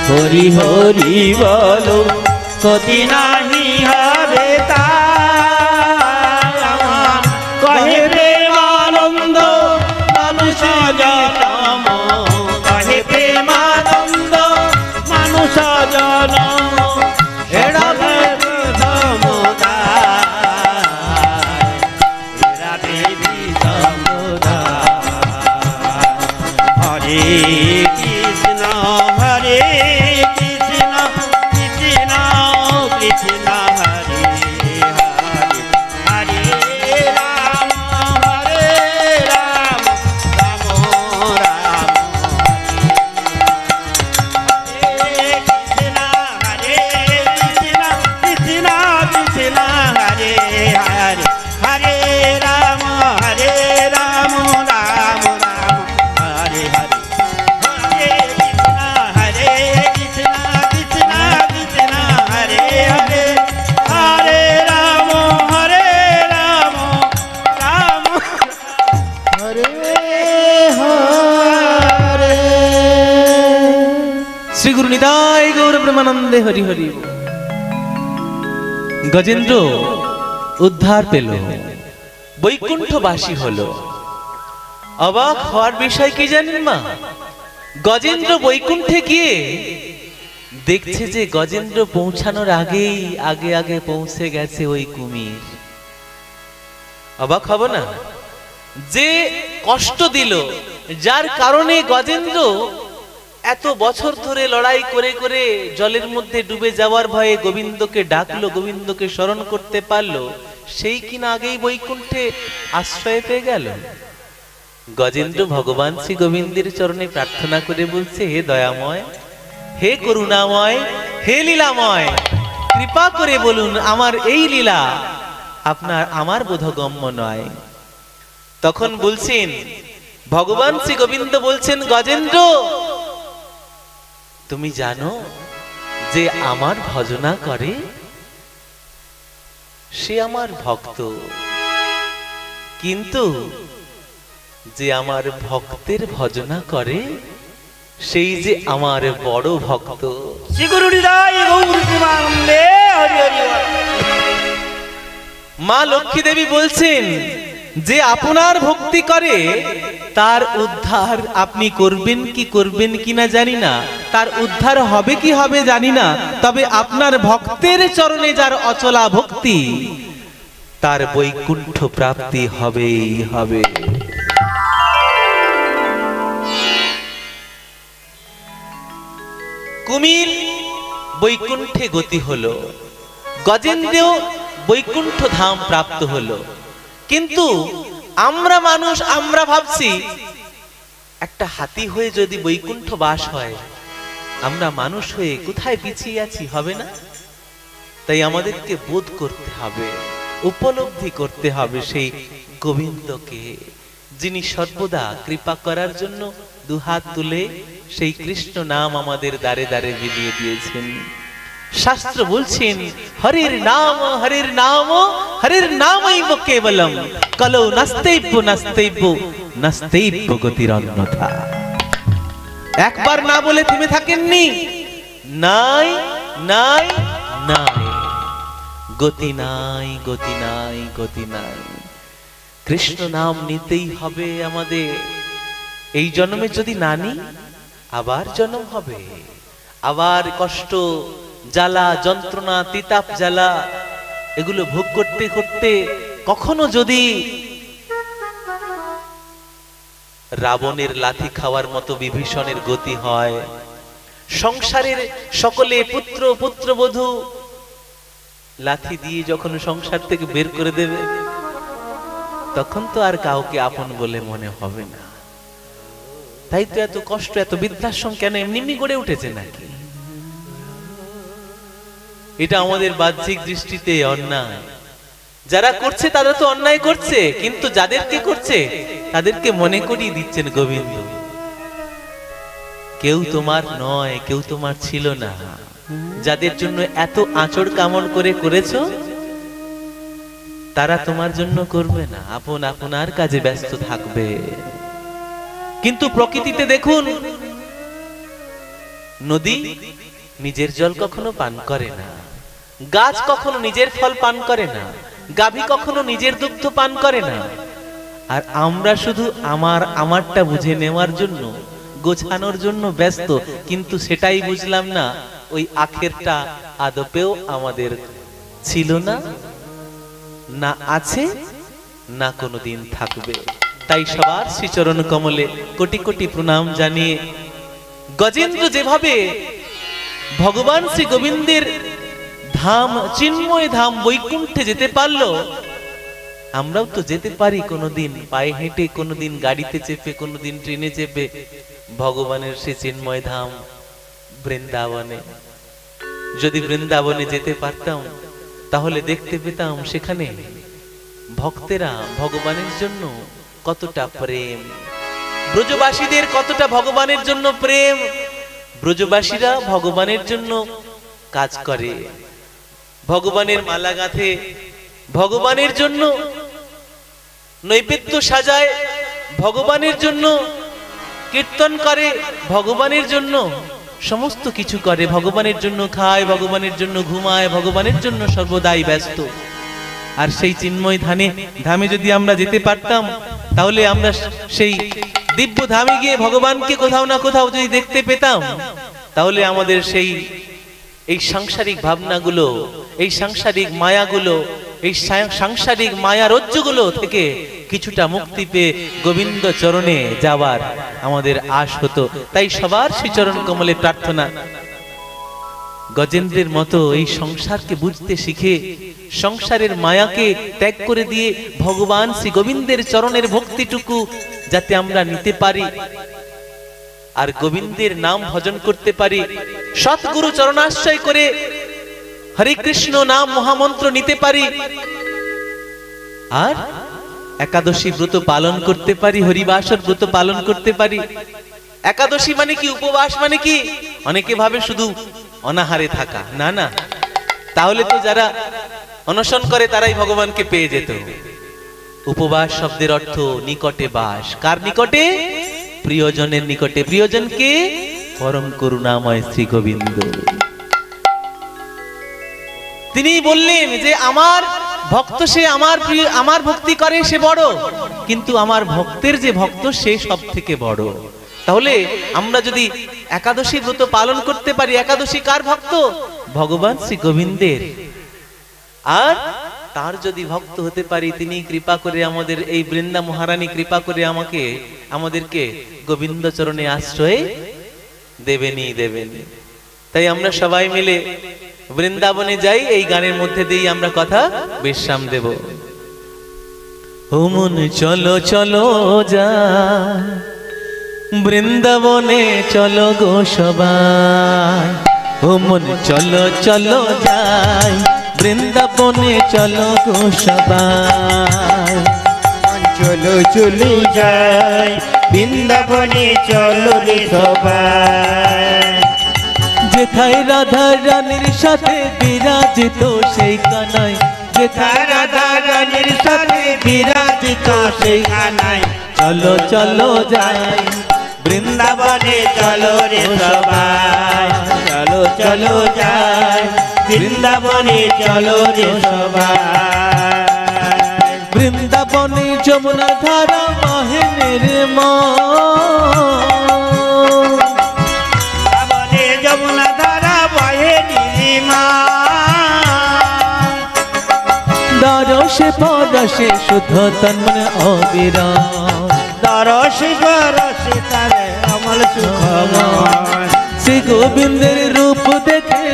হরি হরি বলো, ক্ষতি নাহি হবে তাই। আমার কহে প্রেমানন্দ মানুষ জনম, কহে প্রেমানন্দ মানুষ জনম, এড়াবে সমুদায়, এড়াবে সমুদায়। হরে কৃষ্ণ হরে কৃষ্ণ, কৃষ্ণ কৃষ্ণ হরে হরে, হরে রাম হরে রাম, রাম রাম হরে কৃষ্ণ, হরে কৃষ্ণ, কৃষ্ণ কৃষ্ণ হরে হরে, হরে রাম রাম রাম হরে হরে, হরে কৃষ্ণ হরে কৃষ্ণ, কৃষ্ণ কৃষ্ণ হরে হরে, হরে রাম রাম হরে হরে। শ্রী গুরু নিতাই গৌর প্রেমানন্দে হরি হরি। গজেন্দ্র উদ্ধার পেল, বৈকুণ্ঠবাসী হলো। অবাক হওয়ার বিষয় কি জানেন মা? গজেন্দ্র বৈকুণ্ঠে গিয়ে দেখছে যে গজেন্দ্র পৌঁছানোর আগেই আগে আগে পৌঁছে গেছে ওই কুমির। অবাক হব না? যে কষ্ট দিল, যার কারণে গজেন্দ্র এত বছর ধরে লড়াই করে করে জলের মধ্যে ডুবে যাওয়ার ভয়ে গোবিন্দকে ডাকলো, গোবিন্দকে স্মরণ করতে পারলো, সেই কিনা আগেই বৈকুণ্ঠে আশ্রয় পেয়ে গেল। গজেন্দ্র ভগবান শ্রী গোবিন্দের চরণে প্রার্থনা করে বলছে, হে দয়াময়, হে করুণাময়, হে লীলাময়, কৃপা করে বলুন আমার এই লীলা আমার বোধগম্য নয়। তখন বলছেন ভগবান শ্রী গোবিন্দ বলছেন, গজেন্দ্র তুমি জানো যে আমার ভজনা করে সে আমার ভক্ত, কিন্তু যে আমার ভক্তের ভজনা করে সেই যে আমার বড় ভক্ত। মা লক্ষ্মী দেবী বলছেন যে আপনার ভক্তি করে তার উদ্ধার আপনি করবেন কি না জানি না, তার উদ্ধার হবে কি হবে জানি না, তবে আপনার ভক্তের চরণে যার অচলা ভক্তি তার বৈকুণ্ঠ প্রাপ্তি হবেই হবে। কুমির বৈকুণ্ঠে গতি হলো, গজেন্দ্র বৈকুণ্ঠ ধাম প্রাপ্ত হলো, কিন্তু আমরা মানুষ আমরা ভাবছি একটা হাতি হয়ে যদি বৈকুণ্ঠ বাস হয়, আমরা মানুষ হয়ে কোথায় পিছিয়ে আছি, হবে না? তাই আমাদেরকে বোধ করতে হবে, উপলব্ধি করতে হবে সেই গোবিন্দকে, যিনি সর্বদা কৃপা করার জন্য দুহাত তুলে সেই কৃষ্ণ নাম আমাদের দ্বারে দ্বারে বিলিয়ে দিয়েছেন। শাস্ত্র বলছেন, হরির নাম হরির নাম হরির নামৈব কেবলম কলৌ নাস্তেব্য নাস্তেব্য নাস্তেব্য গতির অন্যথা। একবার না বলে থেমে থাকেননি, নাই নাই নাই, গতি নাই গতি নাই গতি নাই। কৃষ্ণ নাম নিতেই হবে আমাদের। এই জন্মে যদি না নিই আবার জন্ম হবে, আবার কষ্ট জ্বালা যন্ত্রণা তিতাপ জ্বালা এগুলো ভোগ করতে করতে কখনো যদি রাবণের লাথি খাওয়ার মতো বিভীষণের গতি হয়, সংসারের সকলে পুত্র পুত্রবধূ লাথি দিয়ে যখন সংসার থেকে বের করে দেবে, তখন তো আর কাউকে আপন বলে মনে হবে না। তাই তো এত কষ্ট, এত বৃদ্ধাশ্রম কেন এমনি গড়ে উঠেছে নাকি? এটা আমাদের বাহ্যিক দৃষ্টিতে অন্যায়। যারা করছে তারা তো অন্যায় করছে, কিন্তু যাদেরকে করছে তাদেরকে মনে করিয়ে দিচ্ছেন গোবিন্দ, কেউ তোমার নয়, কেউ তোমার ছিল না। যাদের জন্য এত আঁচড় কামড় করে করেছো তারা তোমার জন্য করবে না, আপন আপনার কাজে ব্যস্ত থাকবে। কিন্তু প্রকৃতিতে দেখুন, নদী নিজের জল কখনো পান করে না, গাছ কখনো নিজের ফল পান করে না, গাভী কখনো নিজের দুগ্ধ পান করে না। আর আমরা শুধু আমারটা বুঝে নেওয়ার জন্য, গোছানোর জন্য ব্যস্ত, কিন্তু সেটাই বুঝলাম না ওই আখেরটা আদপেও আমাদের ছিল না, না আছে, না কোনোদিন থাকবে। তাই সবার শ্রীচরণ কমলে কোটি কোটি প্রণাম জানিয়ে গজেন্দ্র যেভাবে ভগবান শ্রী গোবিন্দের ধাম, চিন্ময় ধাম বৈকুণ্ঠে যেতে পারলো, আমরাও তো যেতে পারি কোনোদিন পায়ে হেঁটে, কোনোদিন গাড়িতে চেপে, কোনোদিন ট্রেনে চেপে ভগবানের সে চিন্ময় ধাম বৃন্দাবনে। যদি বৃন্দাবনে যেতে পারতাম তাহলে দেখতে পেতাম সেখানে ভক্তেরা ভগবানের জন্য কতটা প্রেম, ব্রজবাসীদের কতটা ভগবানের জন্য প্রেম। ব্রজবাসীরা ভগবানের জন্য কাজ করে, ভগবানের মালা গাঁথে, ভগবানের জন্য নৈবেদ্য সাজায়, ভগবানের জন্য কীর্তন করে, ভগবানের জন্য সমস্ত কিছু করে, ভগবানের জন্য খায়, ভগবানের জন্য ঘুমায়, ভগবানের জন্য সর্বদাই ব্যস্ত। আর সেই চিন্ময় ধামে যদি আমরা যেতে পারতাম তাহলে আমরা সেই দিব্য ধামে গিয়ে ভগবানকে কোথাও না কোথাও যদি দেখতে পেতাম, তাহলে আমাদের এই সাংসারিক ভাবনাগুলো, এই সাংসারিক মায়াগুলো, এই সাংসারিক মায়ারজ্জুগুলো থেকে কিছুটা মুক্তি পেয়ে গোবিন্দ চরণে যাওয়ার আমাদের আশ হতো। তাই সবার শ্রীচরণ কমলে প্রার্থনা, গজেন্দ্রের মতো এই সংসারকে বুঝতে শিখে সংসারের মায়াকে ত্যাগ করে দিয়ে ভগবান শ্রী গোবিন্দের চরণের ভক্তিটুকু যাতে আমরা নিতে পারি আর গোবিন্দের নাম ভজন করতে পারি, সৎগুরু চরণাশ্রয় করে হরে কৃষ্ণ নাম মহামন্ত্র নিতে পারি, আর একাদশী ব্রত পালন করতে পারি, হরিবাসর ব্রত পালন করতে পারি। একাদশী মানে কি, উপবাস মানে কি? অনেকে ভাবে শুধু অনাহারে থাকা, না না, তাহলে তো যারা অনশন করে তারাই ভগবানকে পেয়ে যেত। উপবাস শব্দের অর্থ নিকটে বাস। কার নিকটে? প্রিয়জনের নিকটে। প্রিয়জনকে পরম করুণাময় শ্রী গোবিন্দ। তিনি বললেন যে আমার ভক্ত সে আমার প্রিয়, আমার ভক্তি করে সে বড়, কিন্তু আমার ভক্তের যে ভক্ত সে সব থেকে বড়। তাহলে আমরা যদি একাদশী ব্রত পালন করতে পারি, একাদশী কার ভক্ত? ভগবান শ্রী গোবিন্দের। আর তার যদি ভক্ত হতে পারি, তিনি কৃপা করে আমাদের এই বৃন্দা মহারানী কৃপা করে আমাদেরকে গোবিন্দ চরণে আশ্রয় দেবেনই দেবেন। তাই আমরা সবাই মিলে বৃন্দাবনে যাই, এই গানের মধ্যে দিয়ে আমরা কথা বিশ্রাম দেব। ও মন চলো চলো যা বৃন্দাবনে, চলো গো সবাই। ও মন চলো চলো যাই বৃন্দাবনে, চলো গো সবাই। চলো চলো যাই বৃন্দাবনে, চলো রে সবাই। যেথায় রাধা রানীর সাথে বিরাজিত সেই কানাই, যেথায় রাধা রানীর সাথে বিরাজিত সেই কানাই, চলো চলো যাই বৃন্দাবনে, চলো রে সবাই। চলো চলো যাই বৃন্দাবনে, চলো রে সবাই। বৃন্দাবনে যমুনা ধারা বহে বৃন্দাবনে যমুনা ধারা বহে নীলিমা। দরসে পরশে শুদ্ধ তন্মনে অবিরাম, দরসে পরশে তারে অমল সুখময়। শ্রী গোবিন্দের রূপ দেখে,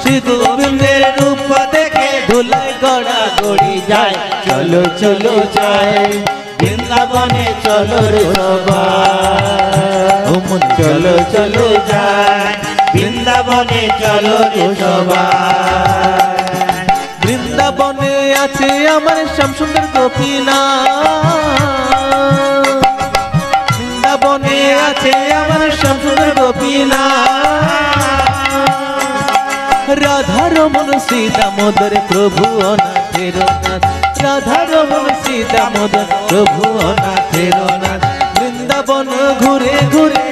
শ্রী গোবিন্দের রূপ দেখে ধুলাই গড়া গড়ি যায়। চলো চলো যাই বৃন্দাবনে, চলো রে সবাই। চলো চলো যাই বৃন্দাবনে, চলো রে সবাই। বৃন্দাবনে আছে আমার শ্যামসুন্দর গোপীনাথ, বৃন্দাবনে আছে আমার শ্যামসুন্দর গোপীনাথ। রাধা রমন শ্রী দামোদর প্রভু অনাথের নাথ, রাধা রমন শ্রী দামোদর প্রভু অনাথের নাথ। বৃন্দাবন ঘুরে ঘুরে,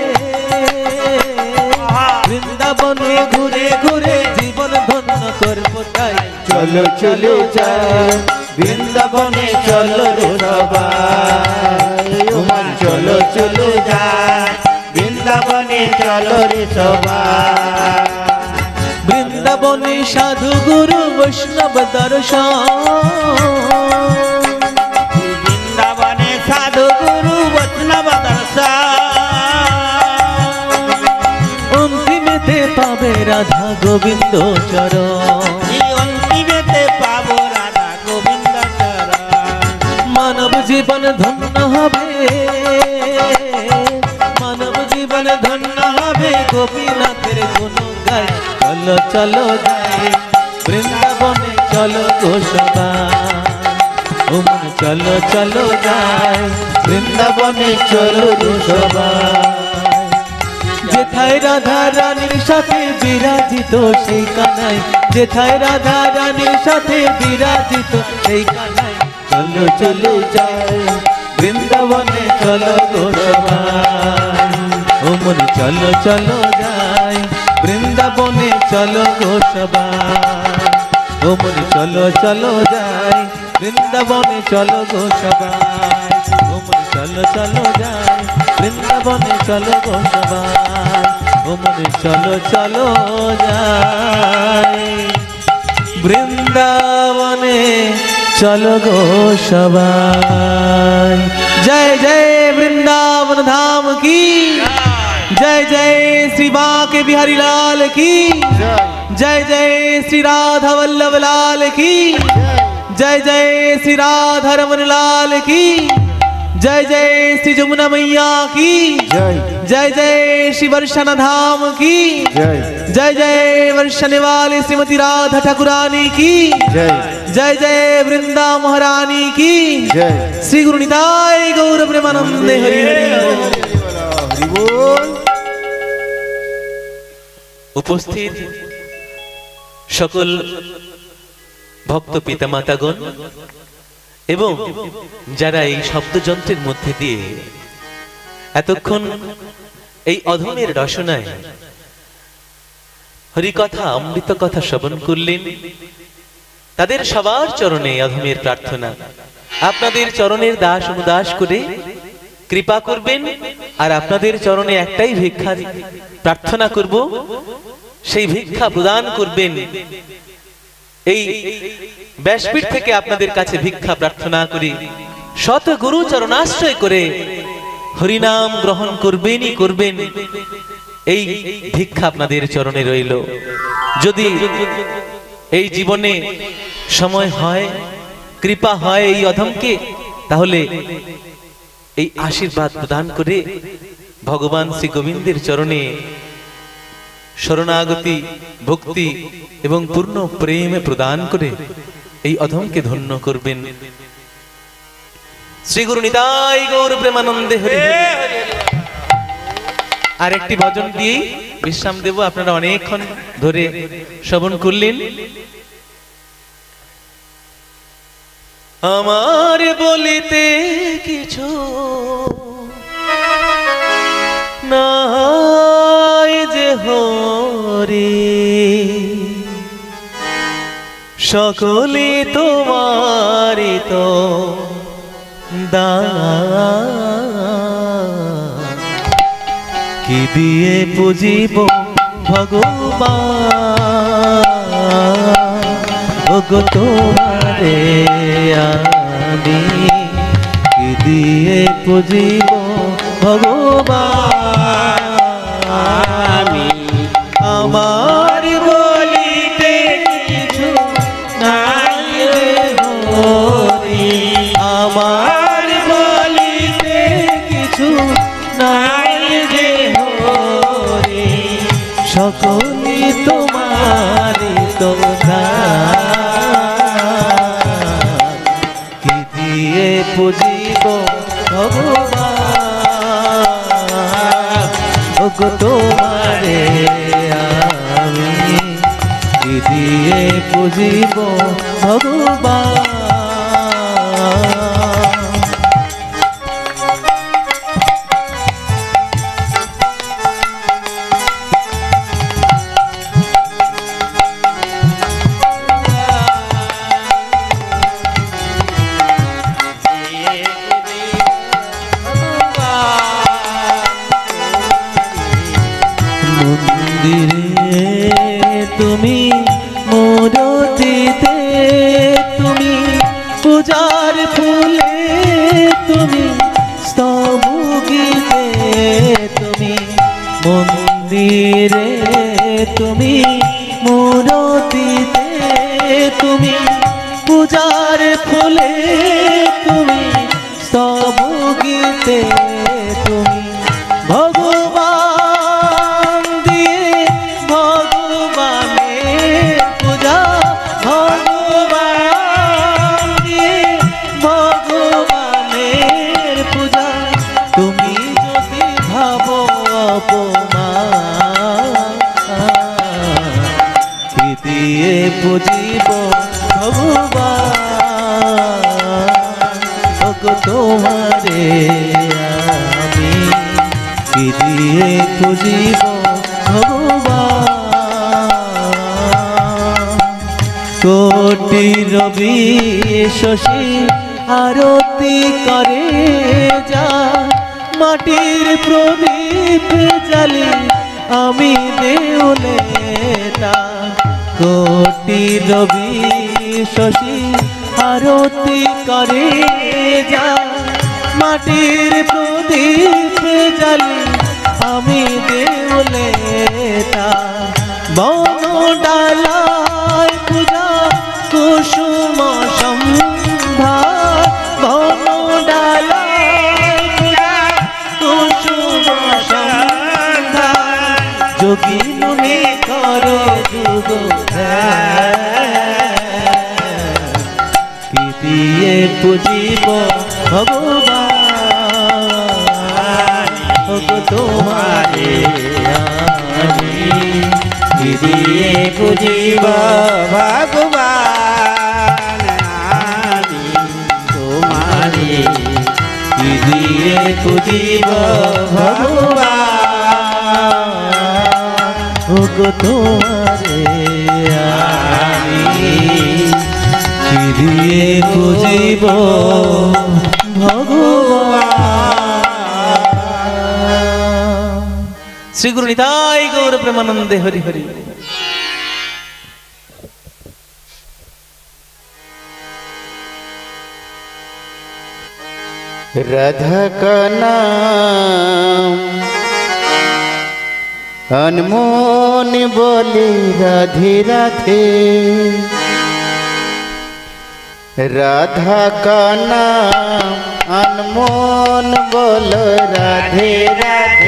বৃন্দাবন ঘুরে ঘুরে জীবন ধন্য করবো তাই। চলো চলো যাই বৃন্দাবনে, চলো রে সবাই। চলো চলো যাই বৃন্দাবনে, চলো রে সবাই। বৃন্দাবনে সাধু গুরু বৈষ্ণব দর্শন, বৃন্দাবনে সাধু গুরু বৈষ্ণব দর্শন। অন্তিমেতে পাবে রাধা গোবিন্দ চরণ, অন্তিমেতে পাবো রাধা গোবিন্দ চরণ। মানব জীবন ধন্য হবে, মানব জীবন ধন্য হবে গোপীনাথের গুণ গায়। চলো চলো যাই বৃন্দাবনে, চলো গো সবাই। ও মন চলো চলো যাই বৃন্দাবনে, চলো রে সবাই। যেথায় রাধা রানীর সাথে বিরাজিত সেই কানাই, যেথায় রাধা রানীর সাথে বিরাজিত সেই কানাই। চলো চলো যাই বৃন্দাবনে, চলো গো সবাই। ও মন চলো চলো যাই বৃন্দাবনে, চলো গো সবাই। ও মন চলো চলো যাই বৃন্দাবনে, চলো গো সবাই। ও মন চলো চলো যাই বৃন্দাবনে, চলো গো সবাই। ও মন চলো চলো যাই বৃন্দাবনে, চলো গো সবাই। जय जय वृंदावन धाम की जय, जय श्री बांके बिहारी लाल की जय, जय श्री राधा वल्लभ लाल की जय, जय श्री राधा रमन लाल की। जय जय श्री जमुना मैया की जय जय जय श्री वर्षाना धाम की जय जय जय वर्षाने वाले श्रीमती राधा ठाकुरानी की जय जय जय वृंदा महारानी की जय श्री गुरु निताय गौर प्रेमानंदे हरि हरि हरि बोल। उपस्थित सकल भक्त पितामातागण এবং যারা এই শব্দযন্ত্রের মধ্যে দিয়ে এতক্ষণ এই অধমের রসনায় হরিকথা অমৃত কথা শ্রবণ করলেন, তাদের সবার চরণে অধমের প্রার্থনা, আপনাদের চরণের দাস অনুদাস করে কৃপা করবেন। আর আপনাদের চরণে একটাই ভিক্ষা প্রার্থনা করব, সেই ভিক্ষা প্রদান করবেন। এই ব্যাসপীঠ থেকে আপনাদের কাছে ভিক্ষা প্রার্থনা করি, শত গুরু চরণাশ্রয় করে হরিনাম গ্রহণ করবেনই করবেন, এই ভিক্ষা আপনাদের চরণে রইল। যদি এই জীবনে সময় হয়, কৃপা হয় এই অধমকে, তাহলে এই আশীর্বাদ প্রদান করে ভগবান শ্রী গোবিন্দের চরণে শরণাগতি ভক্তি এবং পূর্ণ প্রেমে প্রদান করে এই অধমকে ধন্য করবেন। শ্রী গুরু নিতাই গৌর প্রেমানন্দে হরি হরি। আর একটি ভজন দিয়েই বিশ্রাম দেব, আপনারা অনেকক্ষণ ধরে শ্রবণ করলেন। আমার বলিতে কিছু নাই যে হরি, সকলে তোমারি তো দান, কি দিয়ে পুজিব ভগবান, ওগো তোমারে আমি কি দিয়ে পুজিব ভগবান। আমি আমার বলিতে কিছু নাই রে হরি, আমার বলিতে কিছু নাই রে হরি, সকলে তোমারি তো দান, কি দিয়ে পুজিব ভগবান, ওগো তোমারে আমি কি দিয়ে পুজিব ভগবান। মন্দিরে তুমি মূরতিতে তুমি পূজার ফুলে তুমি স্তবগীতে তুমি মন্দিরে তুমি মূরতিতে তুমি পূজার ফুলে তুমি স্তবগীতে তুমি ভগবান দিয়ে ভগবানের পূজা, ভগবান দিয়ে ভগবানের পূজা, তুমি যদি ভাবো অপমান, কি দিয়ে পুজিব ভগবান, ওগো তোমারে আমি কি দিয়ে পুজিব ভগবান। কোটি রবি শশী আরতি করে যা, মাটির প্রদীপ জ্বালি আমি দেউলে তা, কোটি রবি শশী আরতি করে যা, মাটির প্রদীপ জ্বালি আমি দেউলে তা, বন ডালায় পূজা কুসুম সম্ভার, বন ডালায় পুজিব ভগবান ওগো তোমারে আমি কি দিয়ে পুজিব ভগবান আমি তোমারে কি দিয়ে পুজিব ভগবান ওগো তোমারে আমি কি দিয়ে পুজিব ভগবান। শ্রী গুরু নিতাই গৌর প্রেমানন্দে হরি হরি। राधा का नाम अनमोल बोले राधे राधे, राधा का नाम अनमोल बोल राधे राधे।